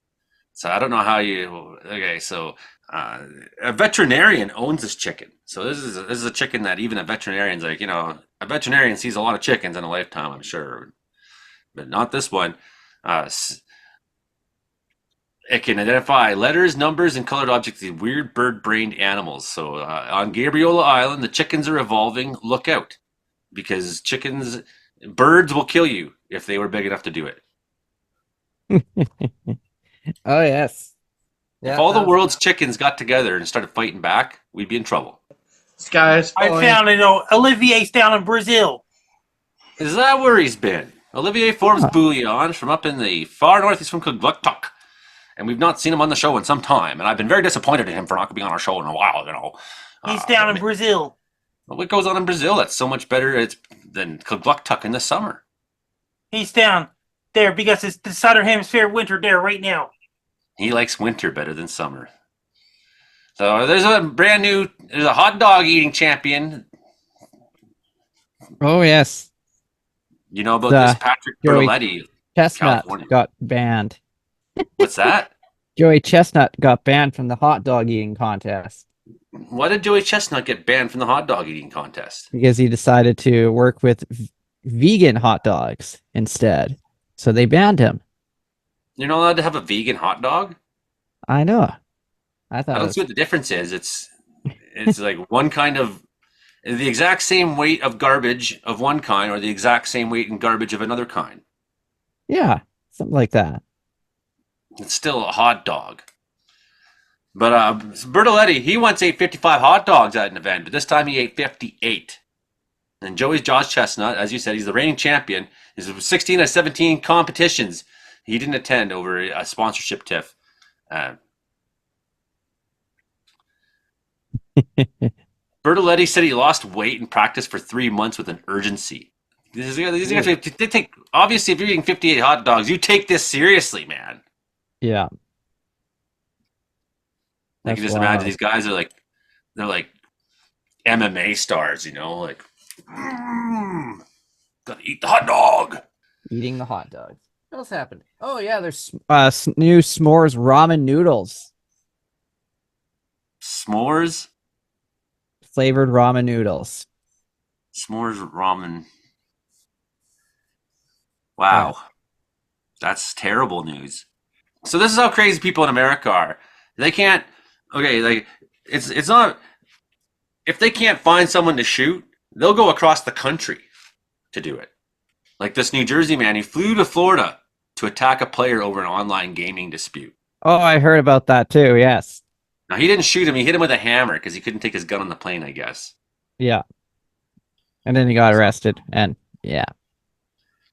[SPEAKER 3] So I don't know how you. Okay, so a veterinarian owns this chicken. So this is a chicken that even a veterinarian's like, a veterinarian sees a lot of chickens in a lifetime, I'm sure, but not this one. It can identify letters, numbers, and colored objects of weird bird-brained animals. So on Gabriola Island, the chickens are evolving. Look out, because birds will kill you if they were big enough to do it.
[SPEAKER 6] Oh, yes.
[SPEAKER 3] If all the world's chickens got together and started fighting back, we'd be in trouble.
[SPEAKER 1] This guy's
[SPEAKER 4] I found it. Olivier's down in Brazil.
[SPEAKER 3] Is that where he's been? Olivier Forbes Bouillon from up in the far north. He's from Comedeorology. And we've not seen him on the show in some time. And I've been very disappointed in him for not being on our show in a while,
[SPEAKER 4] He's down in Brazil.
[SPEAKER 3] What goes on in Brazil? That's so much better than Comedeorology in the summer.
[SPEAKER 4] He's down there because it's the southern hemisphere winter there right now.
[SPEAKER 3] He likes winter better than summer. So there's a hot dog eating champion.
[SPEAKER 6] Oh, yes.
[SPEAKER 3] You know about this Patrick
[SPEAKER 6] Joey
[SPEAKER 3] Bertoletti,
[SPEAKER 6] Chestnut
[SPEAKER 3] California.
[SPEAKER 6] got banned.
[SPEAKER 3] What's that?
[SPEAKER 6] Joey Chestnut got banned from the hot dog eating contest
[SPEAKER 3] Why did Joey Chestnut get banned from the hot dog eating contest?
[SPEAKER 6] because he decided to work with vegan hot dogs instead. So they banned him.
[SPEAKER 3] You're not allowed to have a vegan hot dog?
[SPEAKER 6] I know. I
[SPEAKER 3] I
[SPEAKER 6] thought it
[SPEAKER 3] don't
[SPEAKER 6] was
[SPEAKER 3] see what the difference is. It's like one kind of the exact same weight of garbage of one kind or the exact same weight in garbage of another kind.
[SPEAKER 6] yeah, something like that.
[SPEAKER 3] It's still a hot dog. But Bertoletti, he once ate 55 hot dogs at an event, but this time he ate 58. And Joey Chestnut, as you said, he's the reigning champion. He's 16 out of 17 competitions. He didn't attend over a sponsorship tiff. Bertoletti said he lost weight and practiced for 3 months with an urgency. They take, obviously, if you're eating 58 hot dogs, you take this seriously, man.
[SPEAKER 6] Yeah.
[SPEAKER 3] I can
[SPEAKER 6] That's
[SPEAKER 3] just imagine
[SPEAKER 6] wild.
[SPEAKER 3] these guys are they're like MMA stars, like, gotta eat the hot dog.
[SPEAKER 6] Eating the hot dogs. What else happened? Oh, yeah, there's new s'mores ramen noodles.
[SPEAKER 3] S'mores?
[SPEAKER 6] Flavored ramen noodles.
[SPEAKER 3] S'mores ramen. Wow. That's terrible news. So this is how crazy people in America are. They can't, it's not, if they can't find someone to shoot, they'll go across the country to do it. Like this New Jersey man, he flew to Florida to attack a player over an online gaming dispute.
[SPEAKER 6] Oh, I heard about that too. Yes.
[SPEAKER 3] No, he didn't shoot him. He hit him with a hammer because he couldn't take his gun on the plane, I guess.
[SPEAKER 6] Yeah. And then he got arrested. And yeah.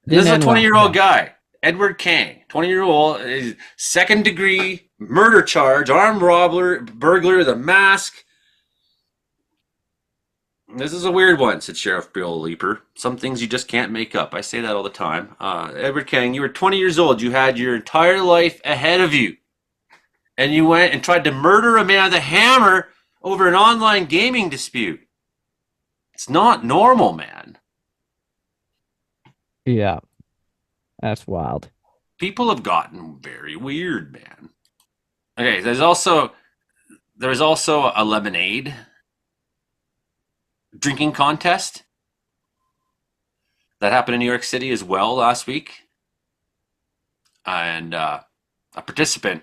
[SPEAKER 3] This is a
[SPEAKER 6] end well.
[SPEAKER 3] 20-year-old guy, Edward Kang, 20-year-old, second-degree murder charge, armed robber, burglar, the mask. This is a weird one, said Sheriff Bill Leeper. Some things you just can't make up. I say that all the time. Edward Kang, you were 20 years old. You had your entire life ahead of you. And you went and tried to murder a man with a hammer over an online gaming dispute. It's not normal, man.
[SPEAKER 6] Yeah. That's wild.
[SPEAKER 3] People have gotten very weird, man. Okay, there was also a lemonade drinking contest that happened in New York City as well last week. And a participant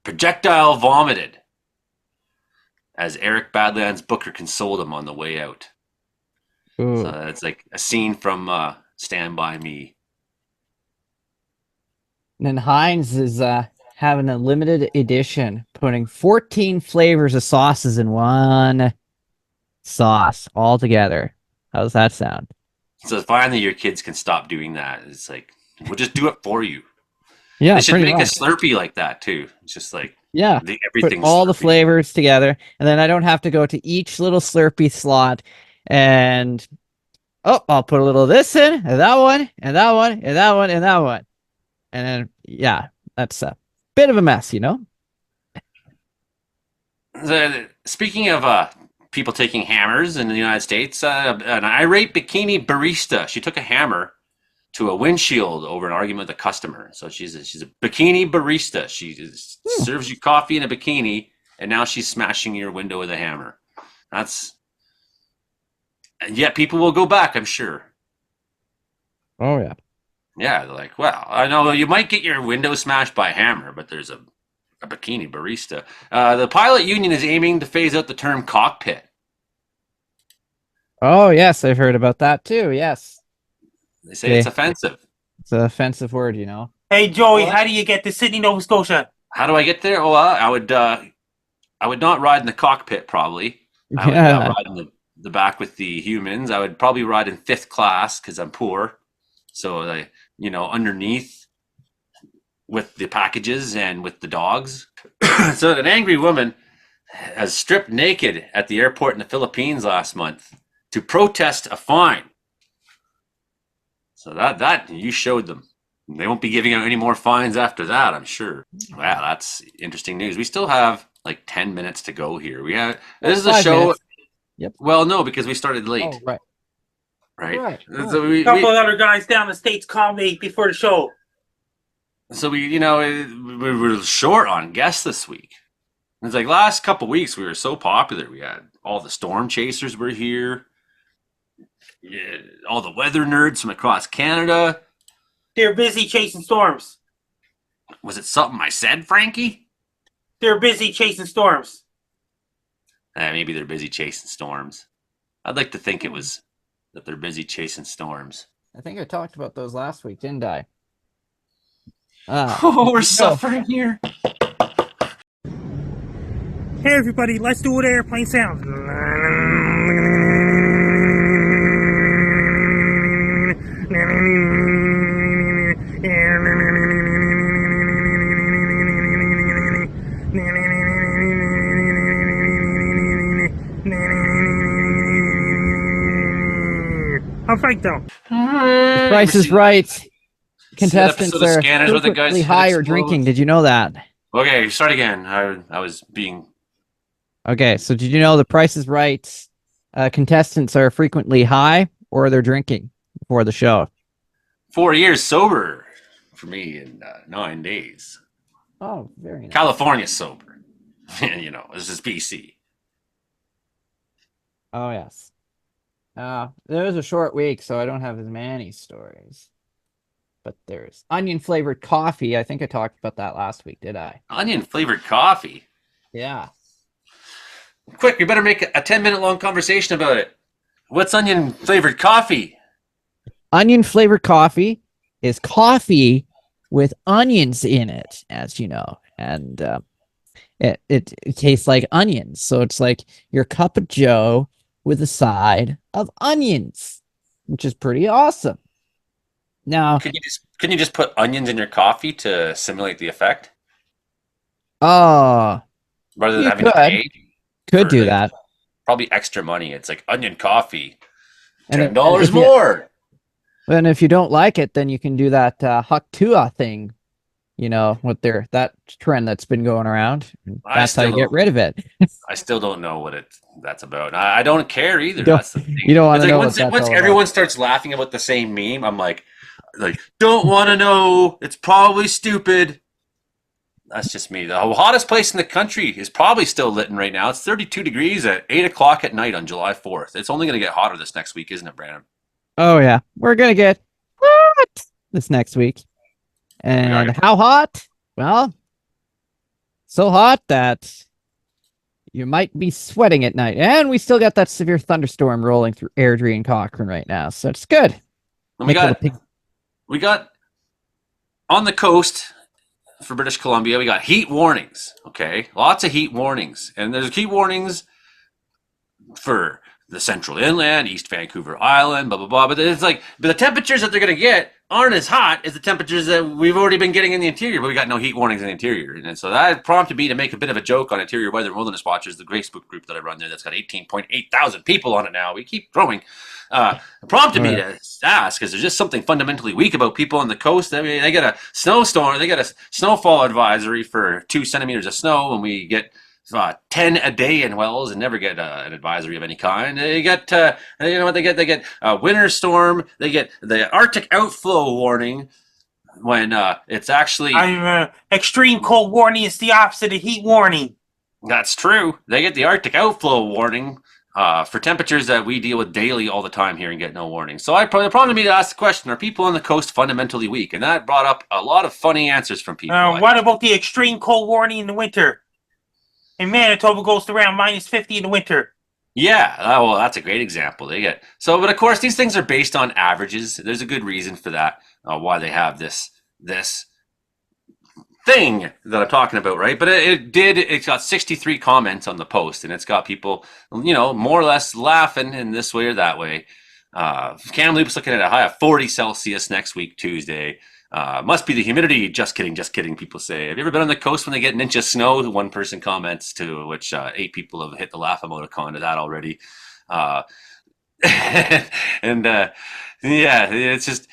[SPEAKER 3] projectile vomited as Eric Badlands Booker consoled him on the way out.
[SPEAKER 6] Ooh.
[SPEAKER 3] So it's like a scene from Stand By Me.
[SPEAKER 6] And then Heinz is having a limited edition, putting 14 flavors of sauces in one sauce all together. How does that sound?
[SPEAKER 3] So finally your kids can stop doing that. It's like, we'll just do it for you.
[SPEAKER 6] Yeah,
[SPEAKER 3] They should
[SPEAKER 6] pretty
[SPEAKER 3] make
[SPEAKER 6] much.
[SPEAKER 3] a Slurpee like that too. It's just like,
[SPEAKER 6] Yeah, put
[SPEAKER 3] everything's
[SPEAKER 6] all the
[SPEAKER 3] Slurpee.
[SPEAKER 6] flavors together, and then I don't have to go to each little Slurpee slot and I'll put a little of this in, and that one, and that one, and that one, and that one. And then, yeah, that's a bit of a mess, you know?
[SPEAKER 3] Speaking of people taking hammers in the United States, an irate bikini barista, she took a hammer to a windshield over an argument with a customer. So she's a bikini barista. She serves you coffee in a bikini, and now she's smashing your window with a hammer. And yet people will go back, I'm sure.
[SPEAKER 6] Oh, yeah.
[SPEAKER 3] Yeah, they're like, well, I know you might get your window smashed by a hammer, but there's a bikini barista. The pilot union is aiming to phase out the term cockpit.
[SPEAKER 6] Oh, yes, I've heard about that too, yes.
[SPEAKER 3] They say it's offensive.
[SPEAKER 6] It's an offensive word, you know?
[SPEAKER 4] Hey, Joey, how do you get to Sydney, Nova Scotia?
[SPEAKER 3] How do I get there? Well, I would not ride in the cockpit, probably. I would ride in the back with the humans. I would probably ride in 5th class because I'm poor. So, underneath with the packages and with the dogs. So an angry woman has stripped naked at the airport in the Philippines last month to protest a fine. So that you showed them. They won't be giving out any more fines after that, I'm sure. Wow, that's interesting news. We still have like 10 minutes to go here. This is a show.
[SPEAKER 6] Minutes. Yep.
[SPEAKER 3] Well, no, because we started late.
[SPEAKER 6] Oh, right.
[SPEAKER 3] Right.
[SPEAKER 6] Right.
[SPEAKER 3] So
[SPEAKER 4] A couple of other guys down the States called me before the show.
[SPEAKER 3] So we were short on guests this week. It's like last couple weeks we were so popular. We had all the storm chasers were here. Yeah, all the weather nerds from across Canada.
[SPEAKER 4] They're busy chasing storms.
[SPEAKER 3] Was it something I said, Frankie?
[SPEAKER 4] They're busy chasing storms.
[SPEAKER 3] Maybe they're busy chasing storms. I'd like to think it was that they're busy chasing storms.
[SPEAKER 6] I think I talked about those last week, didn't I?
[SPEAKER 3] Oh, we're suffering here.
[SPEAKER 4] Hey, everybody, let's do what airplane sounds. I'm Frank, though.
[SPEAKER 6] Price is Right. Contestants
[SPEAKER 3] episode of
[SPEAKER 6] are
[SPEAKER 3] Scanners where the guy's
[SPEAKER 6] frequently
[SPEAKER 3] head
[SPEAKER 6] high or
[SPEAKER 3] explodes?
[SPEAKER 6] drinking. Did you know that?
[SPEAKER 3] Okay, start again. I was being...
[SPEAKER 6] Okay, so did you know the Price is Right contestants are frequently high or they're drinking before the show?
[SPEAKER 3] 4 years sober for me in 9 days.
[SPEAKER 6] Oh, very nice.
[SPEAKER 3] California sober. This is BC.
[SPEAKER 6] Oh, yes. It was a short week, so I don't have as many stories. But there's onion-flavored coffee. I think I talked about that last week, did I?
[SPEAKER 3] Onion-flavored coffee?
[SPEAKER 6] Yeah.
[SPEAKER 3] Quick, we better make a 10-minute long conversation about it. What's onion-flavored coffee?
[SPEAKER 6] Onion-flavored coffee is coffee with onions in it, as you know. And it tastes like onions. So it's like your cup of Joe with a side of onions, which is pretty awesome. Now,
[SPEAKER 3] Couldn't you just put onions in your coffee to simulate the effect
[SPEAKER 6] oh,
[SPEAKER 3] rather than
[SPEAKER 6] you
[SPEAKER 3] having to pay
[SPEAKER 6] could
[SPEAKER 3] for
[SPEAKER 6] do
[SPEAKER 3] the
[SPEAKER 6] that.
[SPEAKER 3] probably extra money? It's like onion coffee,
[SPEAKER 6] And
[SPEAKER 3] $10 more.
[SPEAKER 6] if you don't like it, then you can do that Haktua thing, with that trend that's been going around. That's how you get rid of it.
[SPEAKER 3] I still don't know what that's about. I don't care either.
[SPEAKER 6] You don't,
[SPEAKER 3] That's the thing.
[SPEAKER 6] you don't want
[SPEAKER 3] It's
[SPEAKER 6] to
[SPEAKER 3] like
[SPEAKER 6] know what that's
[SPEAKER 3] once
[SPEAKER 6] all
[SPEAKER 3] everyone
[SPEAKER 6] about.
[SPEAKER 3] starts laughing about the same meme, I'm like don't want to know. It's probably stupid. That's just me. The hottest place in the country is probably still lit right now. It's 32 degrees at 8 o'clock at night on July 4th. It's only going to get hotter this next week, isn't it, Brandon?
[SPEAKER 6] Oh yeah, we're gonna get hot this next week. And how hot? Well, so hot that you might be sweating at night. And we still got that severe thunderstorm rolling through Airdrie and Cochrane right now, so it's good.
[SPEAKER 3] And we got on the coast for British Columbia, we got heat warnings. Okay, lots of heat warnings, and there's heat warnings for the Central Inland, East Vancouver Island, blah blah blah. But the temperatures that they're going to get aren't as hot as the temperatures that we've already been getting in the interior. But we got no heat warnings in the interior, and so that prompted me to make a bit of a joke on Interior Weather Wilderness Watchers, the Facebook group that I run there. That's got 18.8 thousand people on it now. We keep growing. Prompted me to ask, because there's just something fundamentally weak about people on the coast. I mean, they get a snowstorm, they get a snowfall advisory for 2 centimeters of snow, and we get 10 a day in Wells and never get an advisory of any kind. They get, you know what they get? They get a winter storm. They get the Arctic outflow warning when it's actually
[SPEAKER 4] extreme cold warning is the opposite of heat warning.
[SPEAKER 3] That's true. They get the Arctic outflow warning for temperatures that we deal with daily all the time here and get no warning. So it prompted me to ask the question, are people on the coast fundamentally weak? And that brought up a lot of funny answers from people.
[SPEAKER 4] What about the extreme cold warning in the winter? In Manitoba goes to around minus 50 in the winter.
[SPEAKER 3] Yeah, well, that's a great example. But of course, these things are based on averages. There's a good reason for that, why they have this thing that I'm talking about, right? But it's got 63 comments on the post, and it's got people, more or less laughing in this way or that way. Kamloops looking at a high of 40 Celsius next week, Tuesday. Must be the humidity. Just kidding, people say. Have you ever been on the coast when they get an inch of snow? One person comments, to which 8 people have hit the laugh emoticon to that already. Yeah, it's just,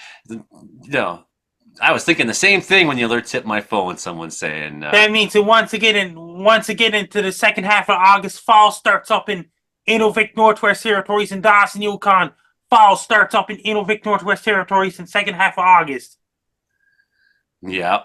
[SPEAKER 3] I was thinking the same thing when the alerts hit my phone. Someone saying
[SPEAKER 4] that means that once again into the second half of August, fall starts up in Inuvik, Northwest Territories, and Dawson, Yukon. Fall starts up in Inuvik, Northwest Territories, in second half of August.
[SPEAKER 3] Yeah,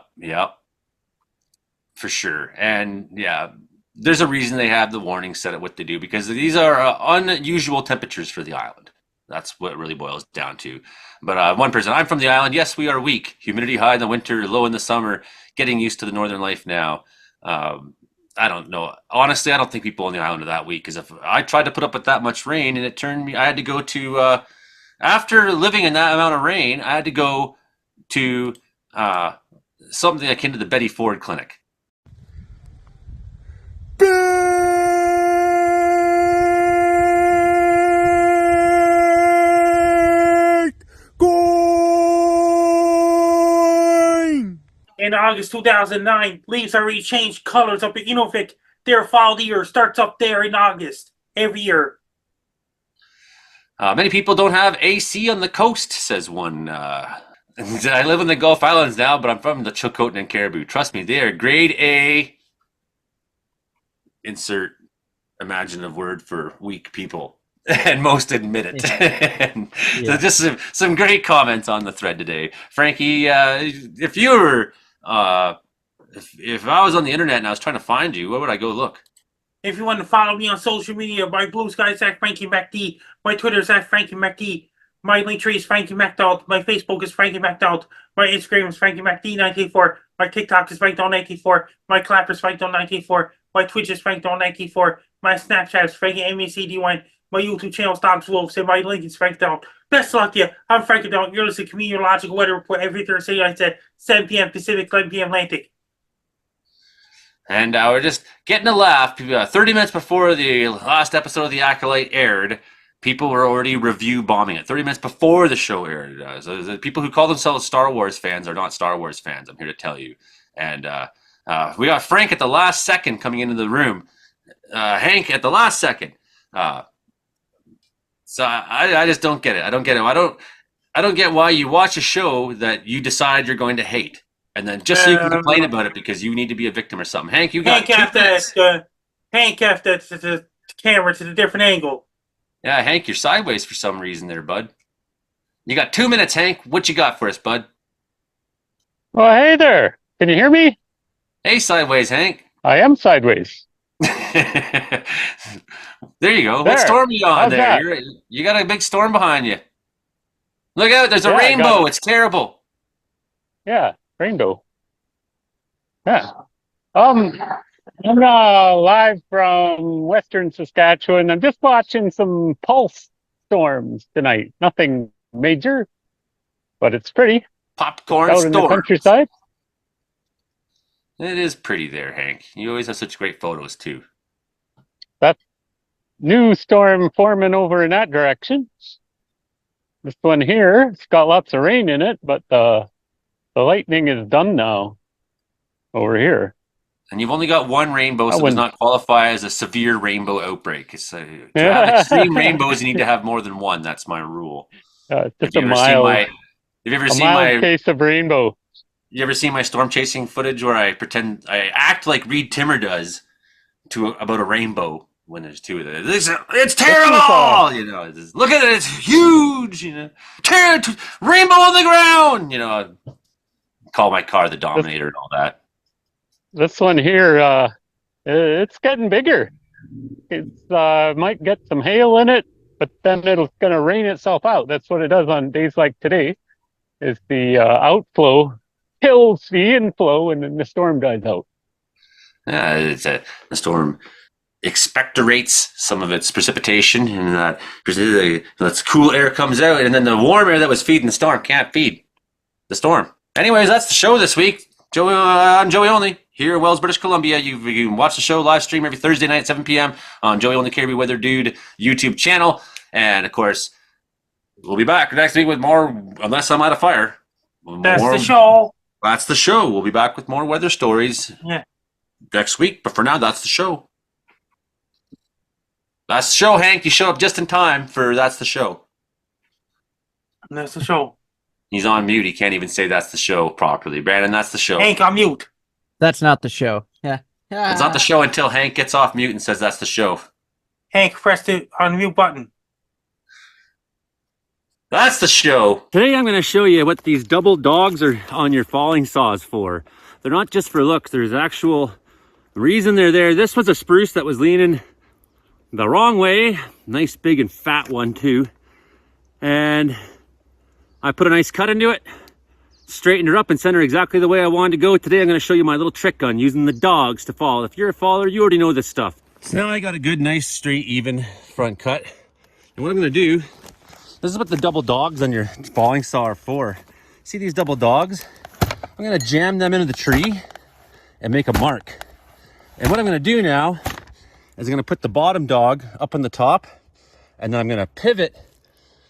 [SPEAKER 3] for sure. And yeah, there's a reason they have the warning set at what they do, because these are unusual temperatures for the island. That's what it really boils down to. But one person, I'm from the island. Yes, we are weak. Humidity high in the winter, low in the summer. Getting used to the northern life now. I don't know. Honestly, I don't think people on the island are that weak, because if I tried to put up with that much rain and it turned me, I had to go to, after living in that amount of rain, I had to go to something akin to the Betty Ford Clinic.
[SPEAKER 4] In August 2009, leaves already changed colors up in Inuvik. Their fall of the year starts up there in August every year.
[SPEAKER 3] Many people don't have AC on the coast, says one. I live in the Gulf Islands now, but I'm from the Chilcotin and Caribou. Trust me, they are grade A. Insert imaginative word for weak people. And most admit it. And so just some great comments on the thread today. Frankie, if you were, if I was on the internet and I was trying to find you, where would I go look?
[SPEAKER 4] If you want to follow me on social media, my Blue Sky is at Frankie MacD. My Twitter is at Frankie MacD. My link tree is Frankie MacDonald. My Facebook is Frankie MacDonald. My Instagram is Frankie MacD1984. My TikTok is FrankDonald1984. My Clapper is FrankDonald1984. My Twitch is FrankDonald1984. My Snapchat is Frankie MACD1. My YouTube channel is Dogs Wolves, and my link is Frank Donald. Best of luck to you. I'm Frank Donald. You're listening to Comedeorological Weather Report every Thursday night at 7 p.m. Pacific, 11 p.m. Atlantic.
[SPEAKER 3] And we're just getting a laugh. 30 minutes before the last episode of The Acolyte aired, people were already review bombing it. 30 minutes before the show aired. So the people who call themselves Star Wars fans are not Star Wars fans, I'm here to tell you. And we got Frank at the last second coming into the room. Hank at the last second. So I just don't get it. I don't get it. I don't get why you watch a show that you decide you're going to hate. And then just so you can complain about it because you need to be a victim or something. Hank, you got
[SPEAKER 4] Hank have the camera to the different angle.
[SPEAKER 3] Yeah, Hank, you're sideways for some reason there, bud. You got 2 minutes, Hank. What you got for us, bud?
[SPEAKER 8] Oh, hey there. Can you hear me?
[SPEAKER 3] Hey, sideways, Hank.
[SPEAKER 8] I am sideways.
[SPEAKER 3] There you go.
[SPEAKER 8] There.
[SPEAKER 3] What storm you on
[SPEAKER 8] How's
[SPEAKER 3] there?
[SPEAKER 8] that?
[SPEAKER 3] You got a big storm behind you. Look out, there's a
[SPEAKER 8] Yeah, I got
[SPEAKER 3] rainbow.
[SPEAKER 8] it.
[SPEAKER 3] It's terrible.
[SPEAKER 8] Yeah, rainbow. Yeah. I'm live from Western Saskatchewan. I'm just watching some pulse storms tonight. Nothing major, but it's pretty.
[SPEAKER 3] Popcorn
[SPEAKER 8] Out in the
[SPEAKER 3] storm.
[SPEAKER 8] countryside.
[SPEAKER 3] It is pretty there, Hank. You always have such great photos, too.
[SPEAKER 8] That new storm forming over in that direction. This one here, it's got lots of rain in it, but the lightning is done now over here.
[SPEAKER 3] And you've only got one rainbow, so it does not qualify as a severe rainbow outbreak. To have extreme rainbows, you need to have more than one. That's my rule.
[SPEAKER 8] Just a mild,
[SPEAKER 3] have you ever seen my
[SPEAKER 8] case of rainbow?
[SPEAKER 3] You ever seen my storm chasing footage where I act like Reed Timmer does about a rainbow when there's two of them? It's terrible, you know. Look at it, it's huge, you know. Rainbow on the ground, you know. Call my car the Dominator and all that.
[SPEAKER 8] This one here, it's getting bigger. It's might get some hail in it, but then it's going to rain itself out. That's what it does on days like today. Is the outflow kills the inflow, and then the storm dies out.
[SPEAKER 3] Yeah, the storm expectorates some of its precipitation, and that cool air comes out, and then the warm air that was feeding the storm can't feed the storm. Anyways, that's the show this week. I'm Joey Only, here in Wells, British Columbia. You can watch the show live stream every Thursday night at 7 p.m. on Joey Only Caribbean Weather Dude YouTube channel. And, of course, we'll be back next week with more, unless I'm out of fire.
[SPEAKER 4] That's the show.
[SPEAKER 3] That's the show. We'll be back with more weather stories next week. But for now, that's the show. That's the show, Hank. You show up just in time for That's the Show.
[SPEAKER 4] That's the show.
[SPEAKER 3] He's on mute. He can't even say that's the show properly. Brandon, that's the show.
[SPEAKER 4] Hank, I'm mute.
[SPEAKER 6] That's not the show. Yeah.
[SPEAKER 3] It's not the show until Hank gets off mute and says that's the show.
[SPEAKER 4] Hank, press the unmute button.
[SPEAKER 3] That's the show.
[SPEAKER 9] Today I'm going to show you what these double dogs are on your falling saws for. They're not just for looks. There's actual reason they're there. This was a spruce that was leaning the wrong way. Nice big and fat one too. And I put a nice cut into it, straightened her up and sent her exactly the way I wanted to go. Today I'm going to show you my little trick on using the dogs to fall. If you're a faller, you already know this stuff. So now I got a good, nice, straight, even front cut. And what I'm going to do, this is what the double dogs on your falling saw are for. See these double dogs? I'm going to jam them into the tree and make a mark. And what I'm going to do now is I'm going to put the bottom dog up on the top, and then I'm going to pivot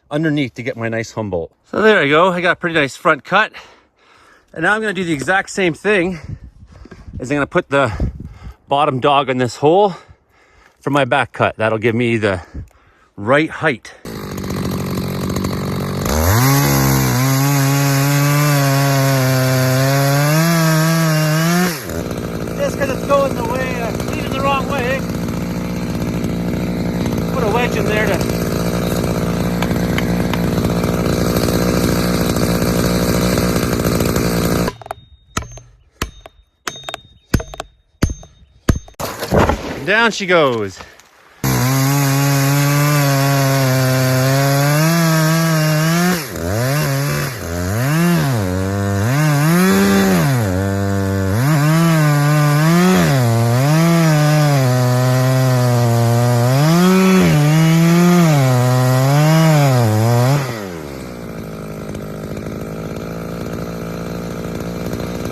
[SPEAKER 9] underneath to get my nice Humboldt. So there I go. I got a pretty nice front cut. And now I'm going to do the exact same thing. Is I'm going to put the bottom dog in this hole for my back cut. That'll give me the right height. Just because it's going the way, leading the wrong way. Put a wedge in there to down she goes.